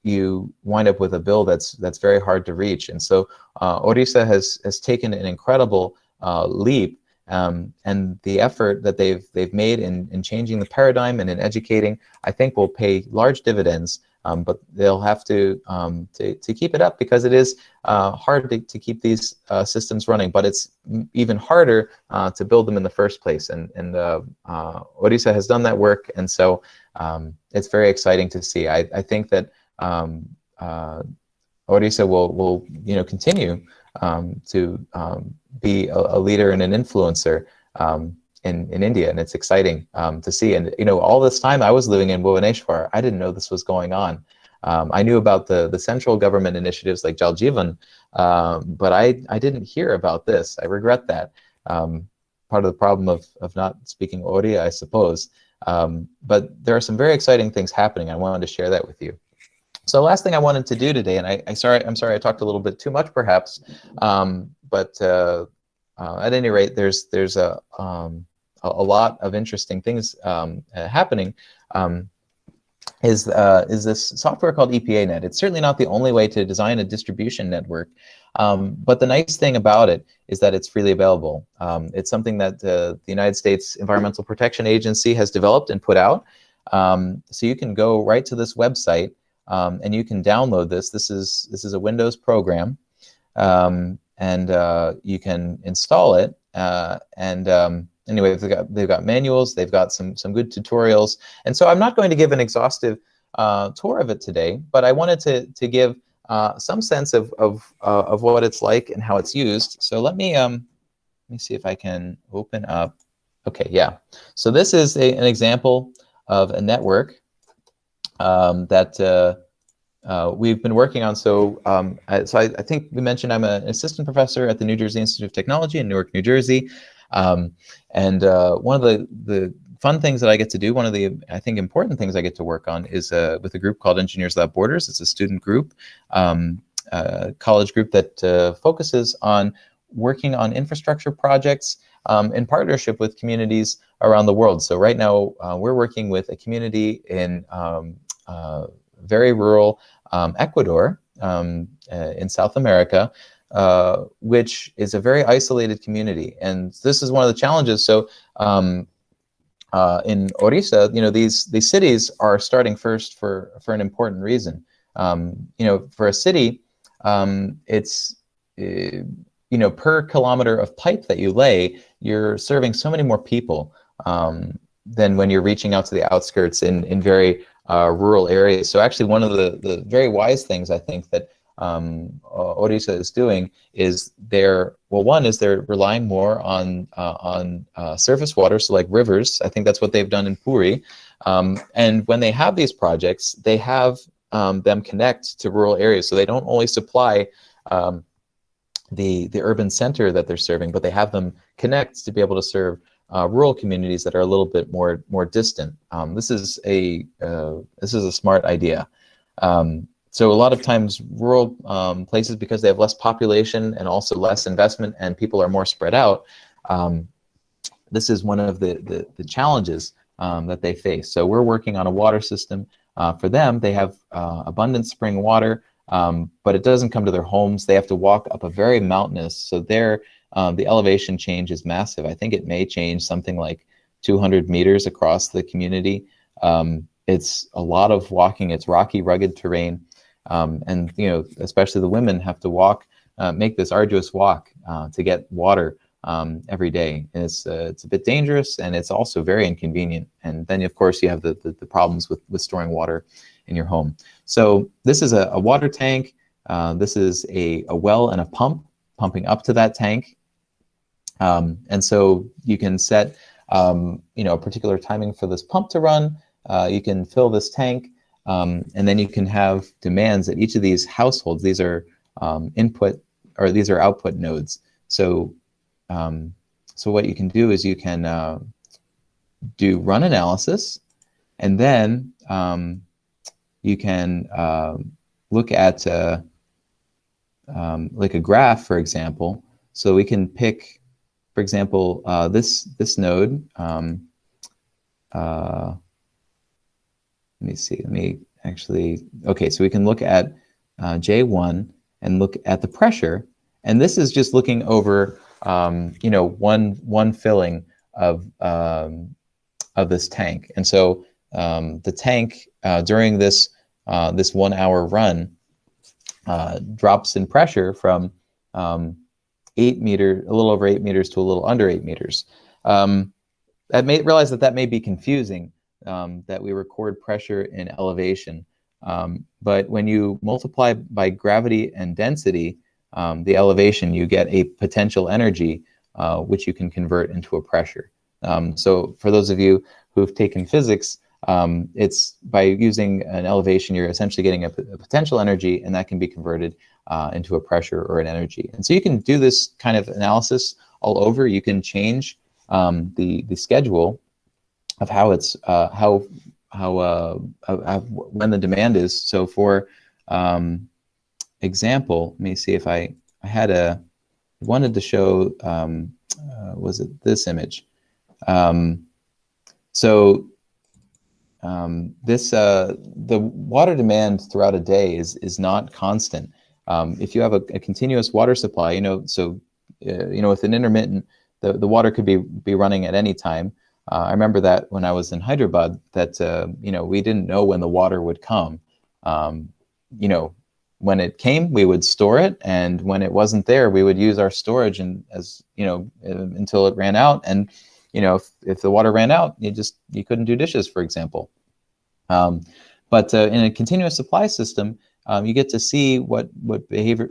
you wind up with a bill that's very hard to reach. And so Odisha has taken an incredible leap, and the effort that they've made in changing the paradigm and in educating, I think, will pay large dividends. But they'll have to keep it up, because it is hard to keep these systems running. But it's even harder to build them in the first place. And Odisha has done that work, and so it's very exciting to see. I think that Odisha will continue to be a leader and an influencer in India, and it's exciting to see. And all this time I was living in Bhubaneswar, I didn't know this was going on. I knew about the central government initiatives like Jal Jeevan, but I didn't hear about this. I regret that. Part of the problem of not speaking Odia, I suppose. But there are some very exciting things happening. I wanted to share that with you. So last thing I wanted to do today, and I'm sorry I talked a little bit too much perhaps, but at any rate, there's a lot of interesting things happening. Is this software called EPANET? It's certainly not the only way to design a distribution network, but the nice thing about it is that it's freely available. It's something that the United States Environmental Protection Agency has developed and put out. So you can go right to this website and you can download this. This is a Windows program, and you can install it. Anyway, they've got manuals, they've got some good tutorials, and so I'm not going to give an exhaustive tour of it today, but I wanted to give some sense of what it's like and how it's used. So let me see if I can open up. Okay, yeah. So this is an example of a network that we've been working on. So I think we mentioned I'm an assistant professor at the New Jersey Institute of Technology in Newark, New Jersey. And one of the fun things that I get to do, one of the, I think, important things I get to work on is with a group called Engineers Without Borders. It's a student group, college group that focuses on working on infrastructure projects in partnership with communities around the world. So right now we're working with a community in very rural Ecuador in South America, which is a very isolated community, and this is one of the challenges. So in Odisha, these cities are starting first for an important reason. For a city, it's per kilometer of pipe that you lay, you're serving so many more people than when you're reaching out to the outskirts in very rural areas. So actually, one of the very wise things I think that Odisha is doing is they're relying more on surface water, so like rivers. I think that's what they've done in Puri. And when they have these projects, they have them connect to rural areas. So they don't only supply the urban center that they're serving, but they have them connect to be able to serve rural communities that are a little bit more distant. This is a smart idea. So a lot of times rural places, because they have less population and also less investment and people are more spread out, this is one of the challenges that they face. So we're working on a water system for them. They have abundant spring water, but it doesn't come to their homes. They have to walk up a very mountainous, so the elevation change is massive. I think it may change something like 200 meters across the community. It's a lot of walking. It's rocky, rugged terrain. And especially the women have to walk, make this arduous walk to get water every day. And it's a bit dangerous, and it's also very inconvenient. And then of course you have the problems with storing water in your home. So this is a water tank. This is a well and a pump pumping up to that tank. And so you can set a particular timing for this pump to run. You can fill this tank, and then you can have demands at each of these households. These are input, or these are output nodes. So so what you can do is you can do run analysis, and then you can look at like a graph, for example. So we can pick, for example, this node. Let me see. Let me actually. Okay, so we can look at J1 and look at the pressure, and this is just looking over one filling of this tank. And so the tank during this 1 hour run drops in pressure from 8 meters, a little over 8 meters, to a little under 8 meters. I may realize that may be confusing, that we record pressure in elevation. But when you multiply by gravity and density, the elevation, you get a potential energy, which you can convert into a pressure. So for those of you who've taken physics, it's by using an elevation, you're essentially getting a potential energy, and that can be converted into a pressure or an energy. And so you can do this kind of analysis all over. You can change the schedule of how it's when the demand is. So for example, let me see if I wanted to show, was it this image? The water demand throughout a day is not constant. If you have a continuous water supply, with an intermittent, the water could be running at any time. I remember that when I was in Hyderabad, that we didn't know when the water would come. When it came, we would store it, and when it wasn't there, we would use our storage until it ran out. And if the water ran out, you couldn't do dishes, for example. But in a continuous supply system, you get to see what behavior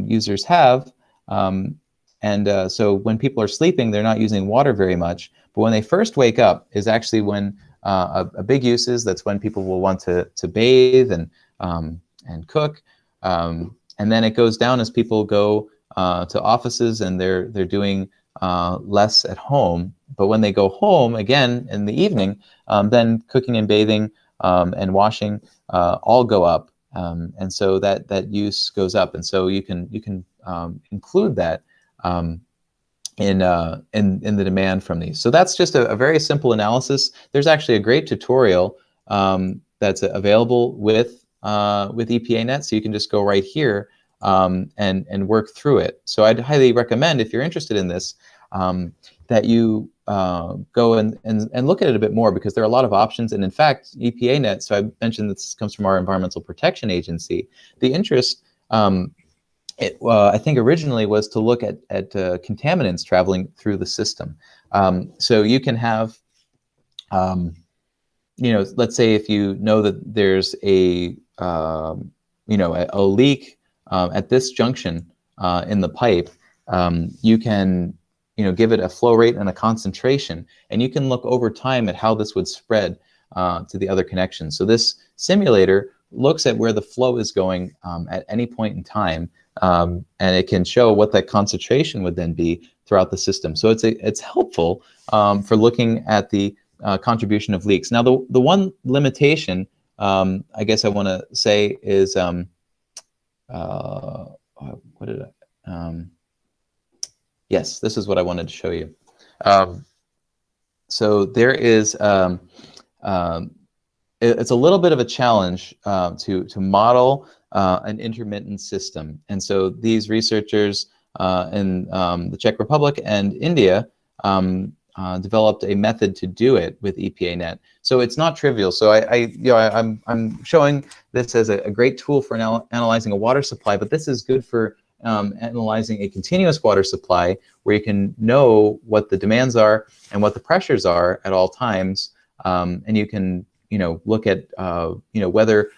users have. So when people are sleeping, they're not using water very much. But when they first wake up is actually when a big use is. That's when people will want to bathe and cook. And then it goes down as people go to offices, and they're doing less at home. But when they go home again in the evening, then cooking and bathing and washing all go up. And so that use goes up. And so you can include that in the demand from these. So that's just a very simple analysis. There's actually a great tutorial that's available with EPANET, so you can just go right here and work through it. So I'd highly recommend, if you're interested in this, that you go and look at it a bit more, because there are a lot of options. And in fact, EPANET, so I mentioned this comes from our Environmental Protection Agency. The interest, I think originally was to look at contaminants traveling through the system. So you can have, let's say if you know that there's a leak at this junction in the pipe, you can give it a flow rate and a concentration, and you can look over time at how this would spread to the other connections. So this simulator looks at where the flow is going at any point in time, and it can show what that concentration would then be throughout the system. So it's helpful for looking at the contribution of leaks. Now, the one limitation, I guess I want to say is, what did I? Yes, this is what I wanted to show you. So there is, it's a little bit of a challenge to model an intermittent system. And so these researchers in the Czech Republic and India developed a method to do it with EPANET. So it's not trivial. So I'm showing this as a great tool for analyzing a water supply, but this is good for analyzing a continuous water supply where you can know what the demands are and what the pressures are at all times, and you can look at whether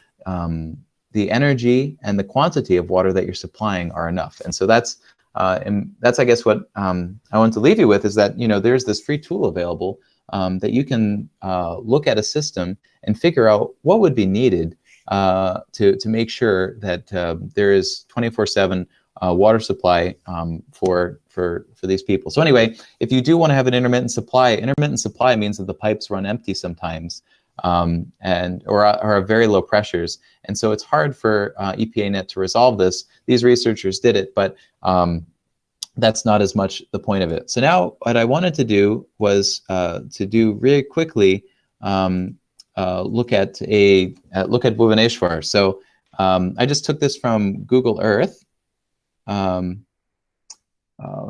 the energy and the quantity of water that you're supplying are enough. And so that's I guess what I want to leave you with, is that there's this free tool available that you can look at a system and figure out what would be needed to make sure that there is 24/7 water supply for these people. So anyway, if you do want to have an intermittent supply means that the pipes run empty sometimes, or are very low pressures, and so it's hard for EPANET to resolve this. These researchers did it, but that's not as much the point of it. So now what I wanted to do was to do really quickly look at Bhubaneswar. So I just took this from Google Earth. Let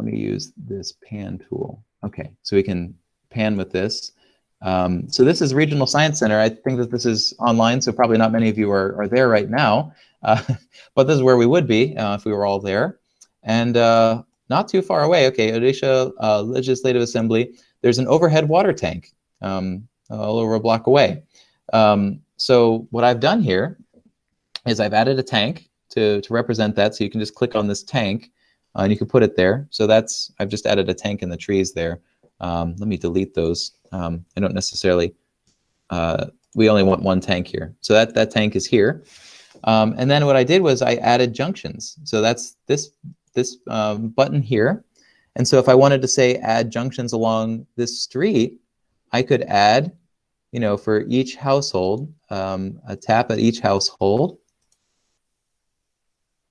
me use this pan tool. Okay, so we can pan with this. So this is Regional Science Center. I think that this is online, so probably not many of you are there right now, but this is where we would be if we were all there. And not too far away, okay, Odisha Legislative Assembly, there's an overhead water tank a little over a block away. So what I've done here is I've added a tank to represent that, so you can just click on this tank and you can put it there. So I've just added a tank in the trees there. Let me delete those. I don't necessarily, we only want one tank here. So that tank is here. And then what I did was I added junctions. So that's this button here. And so if I wanted to say add junctions along this street, I could add, for each household, a tap at each household.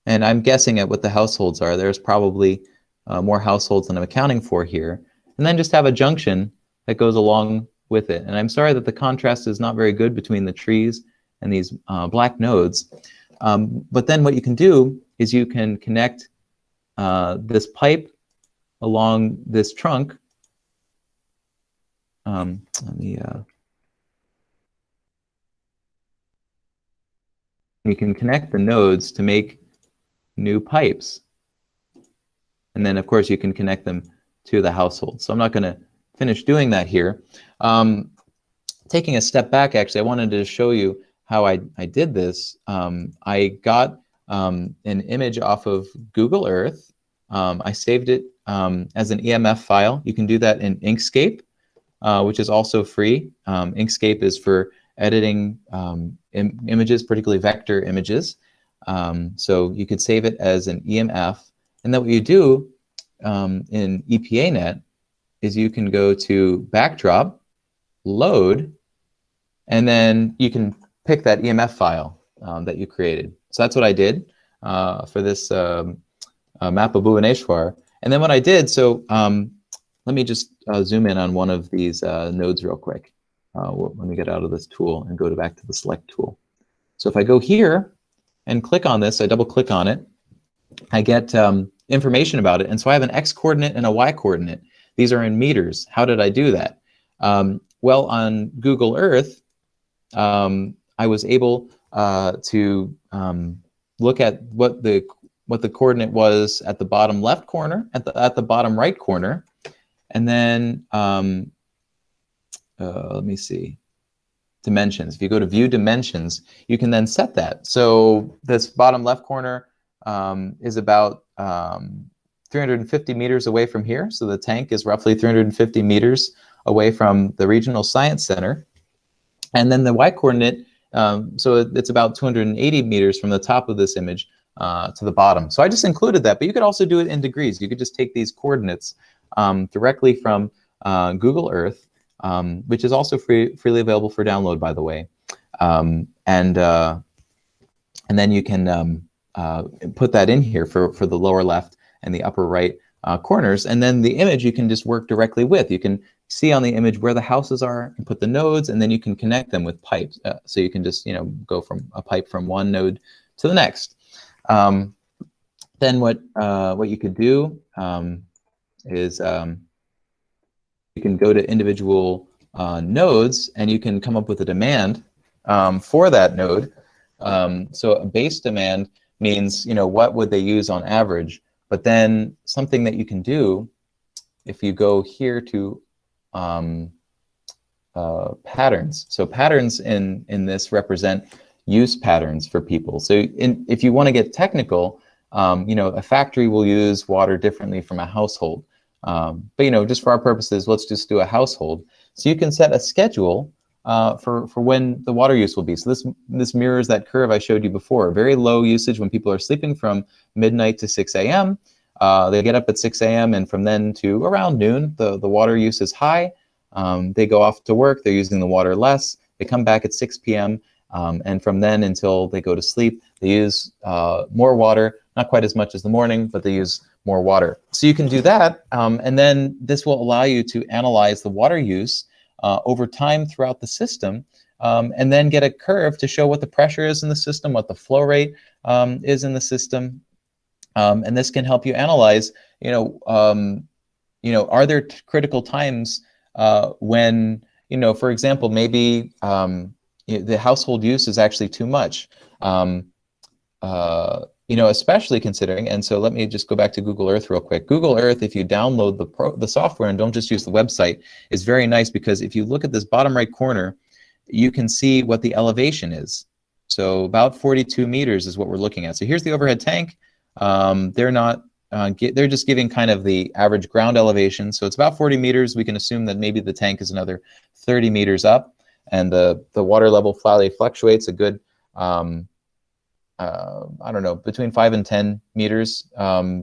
And I'm guessing at what the households are. There's probably more households than I'm accounting for here. And then just have a junction that goes along with it. And I'm sorry that the contrast is not very good between the trees and these black nodes. But then what you can do is you can connect this pipe along this trunk. You can connect the nodes to make new pipes. And then, of course, you can connect them to the household. So I'm not going to finish doing that here. Taking a step back, actually, I wanted to show you how I did this. I got an image off of Google Earth. I saved it as an EMF file. You can do that in Inkscape, which is also free. Inkscape is for editing images, particularly vector images. So you could save it as an EMF. And then what you do in EPANET is you can go to Backdrop, Load, and then you can pick that EMF file that you created. So that's what I did for this map of Bhubaneswar. And then what I did, so let me just zoom in on one of these nodes real quick. Let me get out of this tool and go back to the select tool. So if I go here and click on this, I double click on it, I get information about it. And so I have an X coordinate and a Y coordinate. These are in meters. How did I do that? Well, on Google Earth, I was able to look at what the coordinate was at the bottom left corner, at the bottom right corner, and then let me see, dimensions. If you go to View Dimensions, you can then set that. So this bottom left corner is about 350 meters away from here. So the tank is roughly 350 meters away from the Regional Science Center. And then the Y coordinate, so it's about 280 meters from the top of this image to the bottom. So I just included that, but you could also do it in degrees. You could just take these coordinates directly from Google Earth, which is also freely available for download, by the way. And then you can put that in here for the lower left and the upper right corners. And then the image you can just work directly with. You can see on the image where the houses are and put the nodes, and then you can connect them with pipes. So you can just go from a pipe from one node to the next. Then what you could do is you can go to individual nodes, and you can come up with a demand for that node. So a base demand means, what would they use on average? But then something that you can do, if you go here to patterns. So patterns in this represent use patterns for people. So if you want to get technical, a factory will use water differently from a household. But just for our purposes, let's just do a household. So you can set a schedule for when the water use will be. So this mirrors that curve I showed you before. Very low usage when people are sleeping from midnight to 6 a.m. They get up at 6 a.m. and from then to around noon, the water use is high. They go off to work, they're using the water less. They come back at 6 p.m. And from then until they go to sleep, they use more water, not quite as much as the morning, but they use more water. So you can do that, and then this will allow you to analyze the water use over time throughout the system, and then get a curve to show what the pressure is in the system, what the flow rate is in the system, and this can help you analyze, are there critical times when, for example, maybe the household use is actually too much, especially considering, and so let me just go back to Google Earth real quick. Google Earth, if you download the software and don't just use the website, is very nice, because if you look at this bottom right corner, you can see what the elevation is. So about 42 meters is what we're looking at. So here's the overhead tank. They're just giving kind of the average ground elevation. So it's about 40 meters. We can assume that maybe the tank is another 30 meters up, and the water level fluctuates a good, I don't know, between 5 and 10 meters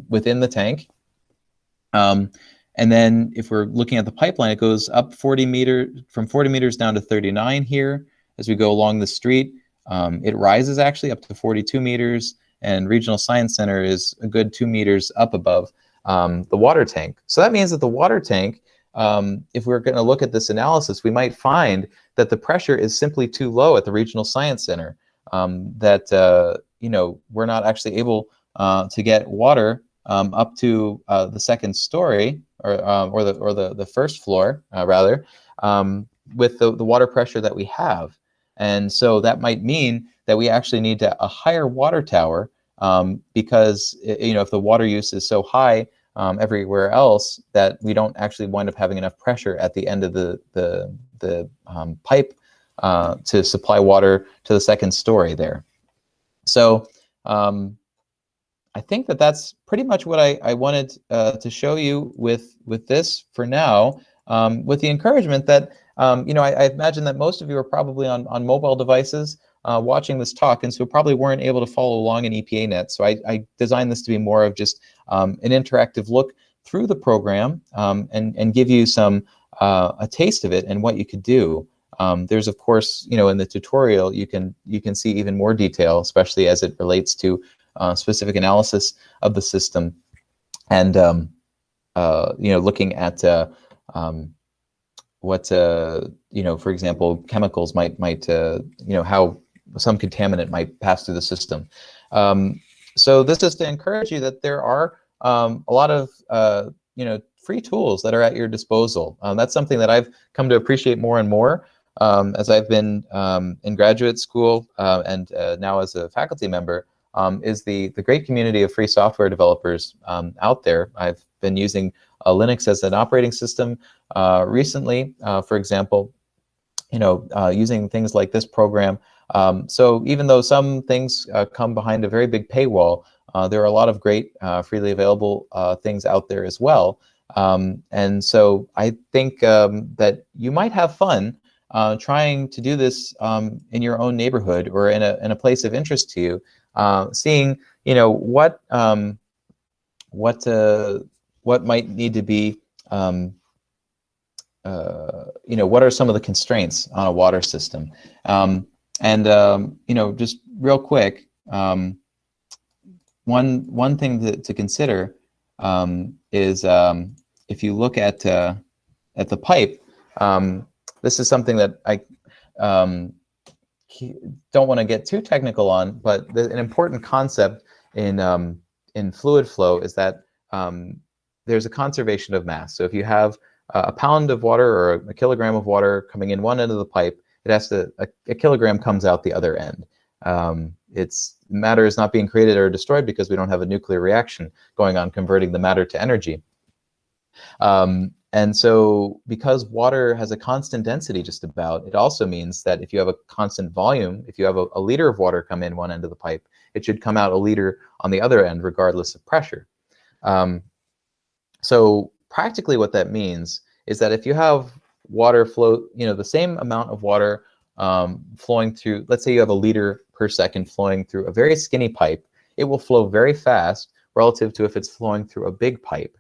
within the tank. And then if we're looking at the pipeline, it goes up 40 meters, from 40 meters down to 39 here as we go along the street. It rises actually up to 42 meters, and Regional Science Center is a good 2 meters up above the water tank. So that means that the water tank, if we're going to look at this analysis, we might find that the pressure is simply too low at the Regional Science Center, that we're not actually able to get water up to the second story, or the first floor rather, with the water pressure that we have. And so that might mean that we actually need a higher water tower, because if the water use is so high everywhere else, that we don't actually wind up having enough pressure at the end of the pipe to supply water to the second story there. So I think that's pretty much what I wanted to show you with this for now, with the encouragement that I imagine that most of you are probably on mobile devices watching this talk, and so probably weren't able to follow along in EPANET. So I designed this to be more of just an interactive look through the program, and give you a taste of it and what you could do. There's, of course, in the tutorial, you can see even more detail, especially as it relates to specific analysis of the system, and looking at what for example, chemicals might how some contaminant might pass through the system. So this is to encourage you that there are a lot of free tools that are at your disposal. That's something that I've come to appreciate more and more as I've been in graduate school and now as a faculty member, is the great community of free software developers out there. I've been using Linux as an operating system recently, for example, using things like this program. So even though some things come behind a very big paywall, there are a lot of great freely available things out there as well. And so I think that you might have fun trying to do this in your own neighborhood or in a place of interest to you, seeing what might need to be what are some of the constraints on a water system, just real quick, one thing to consider is if you look at the pipe. This is something that I don't want to get too technical on, but an important concept in fluid flow is that there's a conservation of mass. So if you have a pound of water or a kilogram of water coming in one end of the pipe, it has to a kilogram comes out the other end. It's matter is not being created or destroyed because we don't have a nuclear reaction going on converting the matter to energy. And so because water has a constant density just about, it also means that if you have a constant volume, if you have a liter of water come in one end of the pipe, it should come out a liter on the other end regardless of pressure. So practically what that means is that if you have water flow, the same amount of water flowing through, let's say you have a liter per second flowing through a very skinny pipe, it will flow very fast relative to if it's flowing through a big pipe.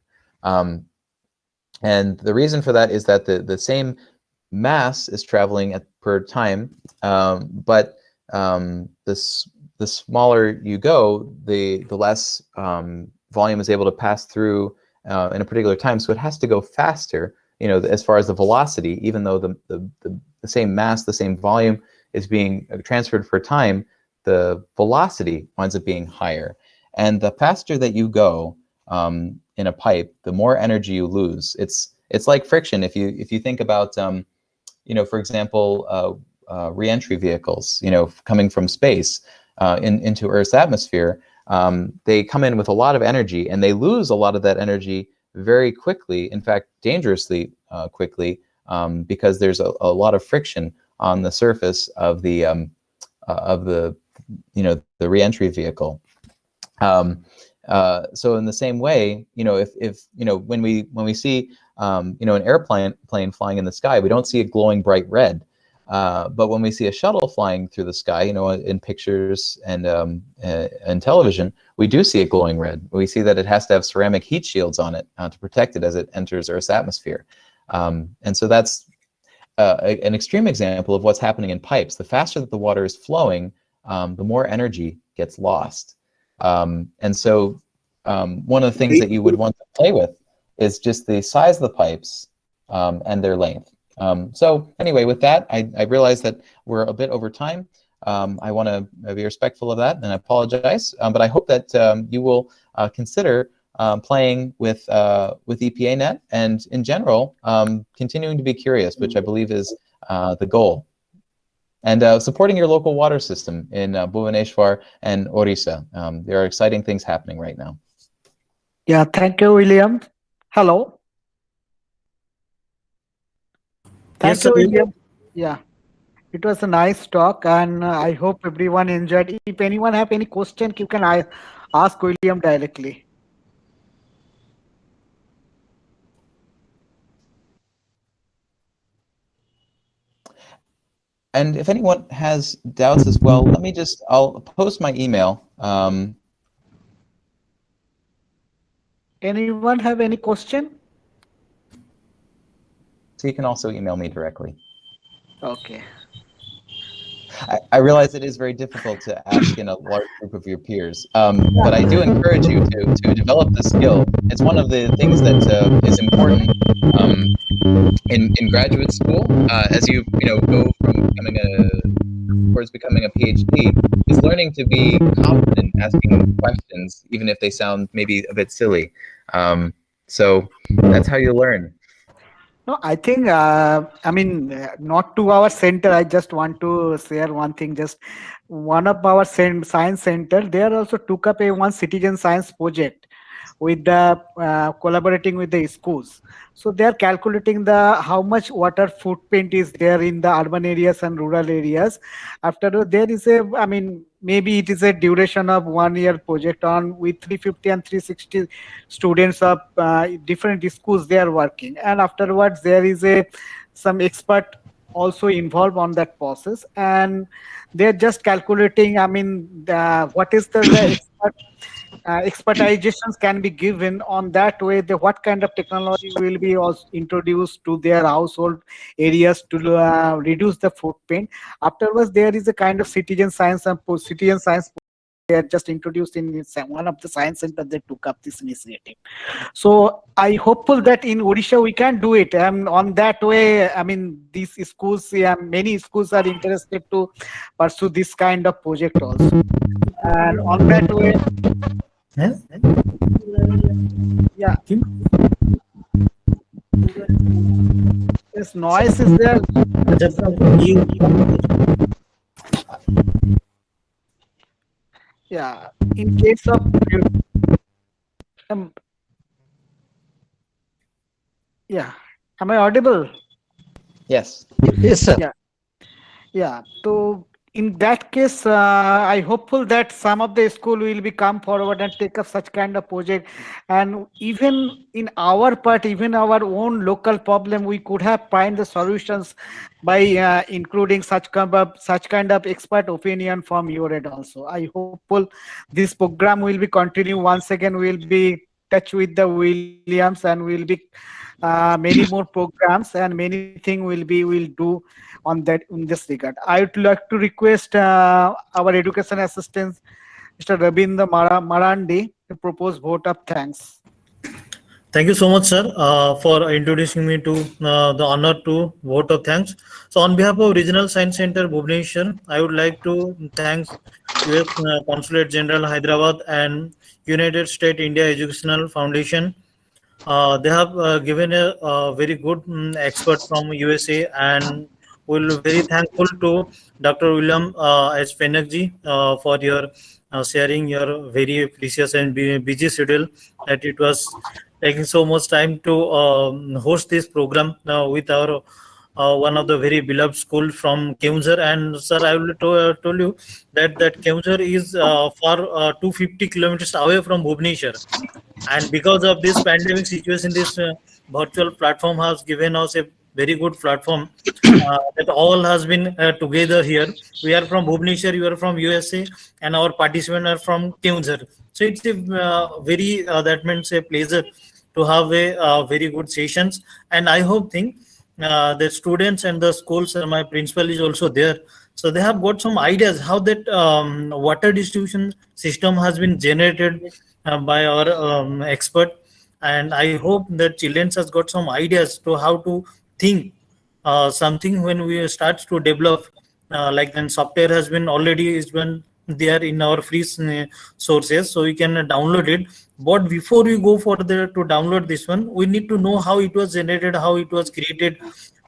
And the reason for that is that the same mass is traveling per time, but the smaller you go, the less volume is able to pass through in a particular time. So it has to go faster, as far as the velocity, even though the same mass, the same volume is being transferred for time, the velocity winds up being higher. And the faster that you go, in a pipe, the more energy you lose. It's like friction. If you think about, for example, re-entry vehicles, coming from space into Earth's atmosphere, they come in with a lot of energy and they lose a lot of that energy very quickly. In fact, dangerously quickly, because there's a lot of friction on the surface of the re-entry vehicle. So in the same way, if when we see an airplane flying in the sky, we don't see it glowing bright red. But when we see a shuttle flying through the sky, in pictures and television, we do see it glowing red. We see that it has to have ceramic heat shields on it to protect it as it enters Earth's atmosphere. And so that's an extreme example of what's happening in pipes. The faster that the water is flowing, the more energy gets lost. And so one of the things that you would want to play with is just the size of the pipes and their length. So anyway, with that, I realize that we're a bit over time. I want to be respectful of that, and I apologize. But I hope that you will consider playing with EPANET, and in general, continuing to be curious, which I believe is the goal. And supporting your local water system in Bhubaneswar and Odisha. There are exciting things happening right now. Yeah, thank you, William. Hello. Thank you, William. Yeah, it was a nice talk, and I hope everyone enjoyed. If anyone have any question, you can ask William directly. And if anyone has doubts as well, I'll post my email. Anyone have any question? So you can also email me directly. Okay. I realize it is very difficult to ask in a large group of your peers, but I do encourage you to develop the skill. It's one of the things that is important in graduate school as you go from becoming a PhD, is learning to be confident asking questions, even if they sound maybe a bit silly. So that's how you learn. No, I think, not to our center. I just want to share one thing. Just one of our science center, they also took up one citizen science project with the collaborating with the schools. So they are calculating how much water footprint is there in the urban areas and rural areas. After there is maybe it is a duration of 1 year project on with 350 and 360 students of different schools they are working, and afterwards there is some expert also involved on that process, and they're just calculating what is the expertizations can be given on that way, what kind of technology will be also introduced to their household areas to reduce the footprint. Afterwards, there is a kind of citizen science they are just introduced in one of the science centers that took up this initiative. So I hopeful that in Odisha we can do it. On that way, these schools, many schools are interested to pursue this kind of project also. And on that way, yeah. Yes, noise is there. Just give Yeah. In case of um, yeah. Am I audible? Yes. Yes, sir. Yeah. Yeah. So in that case, I hopeful that some of the school will be come forward and take up such kind of project, and even in our part, even our own local problem, we could have find the solutions by including such kind of expert opinion from your end also. I hopeful this program will be continue once again. We'll be touch with the Williams and will be many more programs and many thing will do on that in this regard. I would like to request our education assistant, Mr. Rabindra Marandi, to propose vote of thanks. Thank you so much, sir, for introducing me to the honor to vote of thanks. So, on behalf of Regional Science Center Bhubaneswar, I would like to thanks U.S. Consulate General Hyderabad and United States India Educational Foundation. They have given a very good expert from USA, and we're very thankful to Dr. William S. Penakji for your sharing your very precious and busy schedule. That it was taking so much time to host this program with our one of the very beloved school from Keunzhar. And sir, I will told you that Keunzhar is far 250 kilometers away from Bhubaneswar, and because of this pandemic situation, this virtual platform has given us a very good platform that all has been together here. We are from Bhubaneswar, you are from USA, and our participants are from Keunzhar. So it's a very that means a pleasure to have a very good sessions. And I hope think the students and the schools, my principal is also there, so they have got some ideas how that water distribution system has been generated by our expert. And I hope that children has got some ideas to how to think something when we start to develop like then software has been already is been there in our free sources, so we can download it. But before we go for the to download this one, we need to know how it was generated, how it was created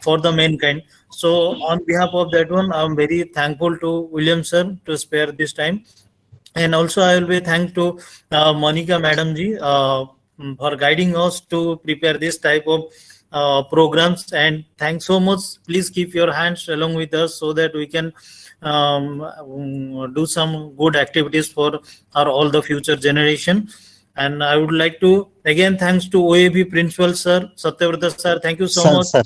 for the mankind. So on behalf of that one, I'm very thankful to William sir to spare this time. And also I will be thanks to Monica Madam ji for guiding us to prepare this type of programs. And thanks so much. Please keep your hands along with us so that we can do some good activities for our all the future generation. And I would like to again thanks to OAB principal sir, Satyavrata sir. Thank you so much. Sir.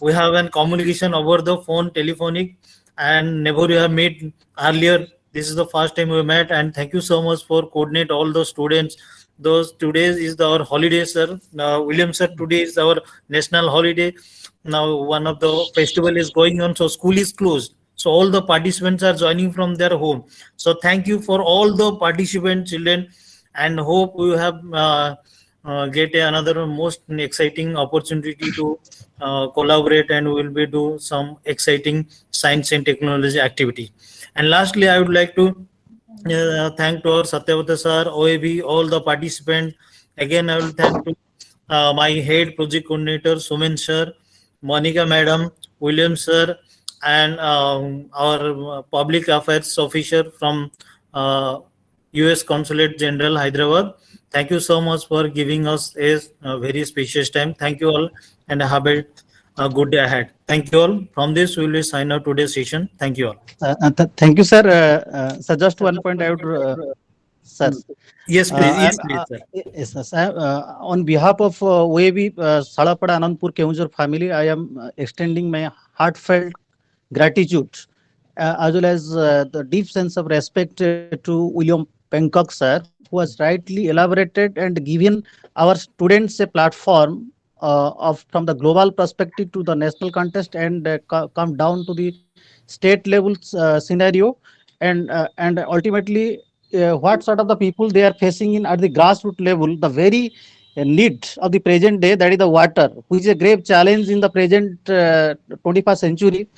We have an communication over the phone, telephonic, and never we have met earlier. This is the first time we met, and thank you so much for coordinate all the students. Those today is our holiday, sir. William sir, today is our national holiday. Now one of the festival is going on, so school is closed. So all the participants are joining from their home. So thank you for all the participant children, and hope we have get another most exciting opportunity to collaborate, and we will be do some exciting science and technology activity. And lastly, I would like to thank to our Satyavata sir, OAB, all the participants. Again, I will thank to my head project coordinator, Sumen sir, Monica madam, William sir, and our public affairs officer from US Consulate General Hyderabad. Thank you so much for giving us a very spacious time. Thank you all, and have a good day ahead. Thank you all. From this, we will sign out today's session. Thank you all. Thank you, sir. Sir, just one point I would, sir. Yes, please. Yes, please, sir. Yes, sir. On behalf of OAB Salapada Anandpur Keunzhar family, I am extending my heartfelt gratitude as well as the deep sense of respect to William Penkok, sir, who has rightly elaborated and given our students a platform of from the global perspective to the national context, and come down to the state level scenario, and ultimately what sort of the people they are facing in at the grassroots level, the very need of the present day, that is the water, which is a grave challenge in the present 21st century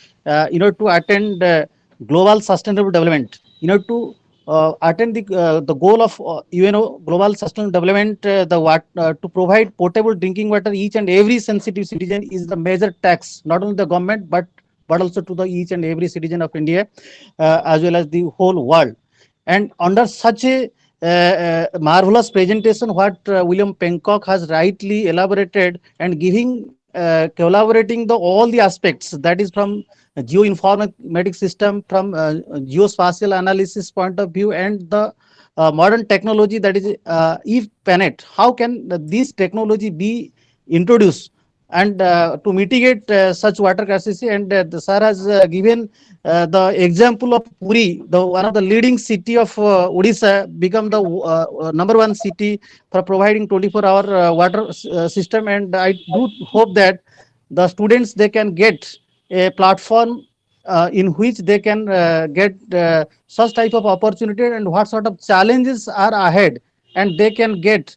in order to attend global sustainable development, in order to attain the goal of UNO Global Sustainable Development, to provide potable drinking water each and every sensitive citizen is the major tax, not only the government but also to the each and every citizen of India, as well as the whole world. And under such a marvelous presentation, what William Pencock has rightly elaborated and giving collaborating all the aspects, that is from geoinformatic system, from geospatial analysis point of view, and the modern technology, that is EPANET. How can this technology be introduced and to mitigate such water scarcity? And the sir has given the example of Puri, the one of the leading city of Odisha, become the number one city for providing 24-hour water system. And I do hope that the students, they can get a platform in which they can get such type of opportunity, and what sort of challenges are ahead, and they can get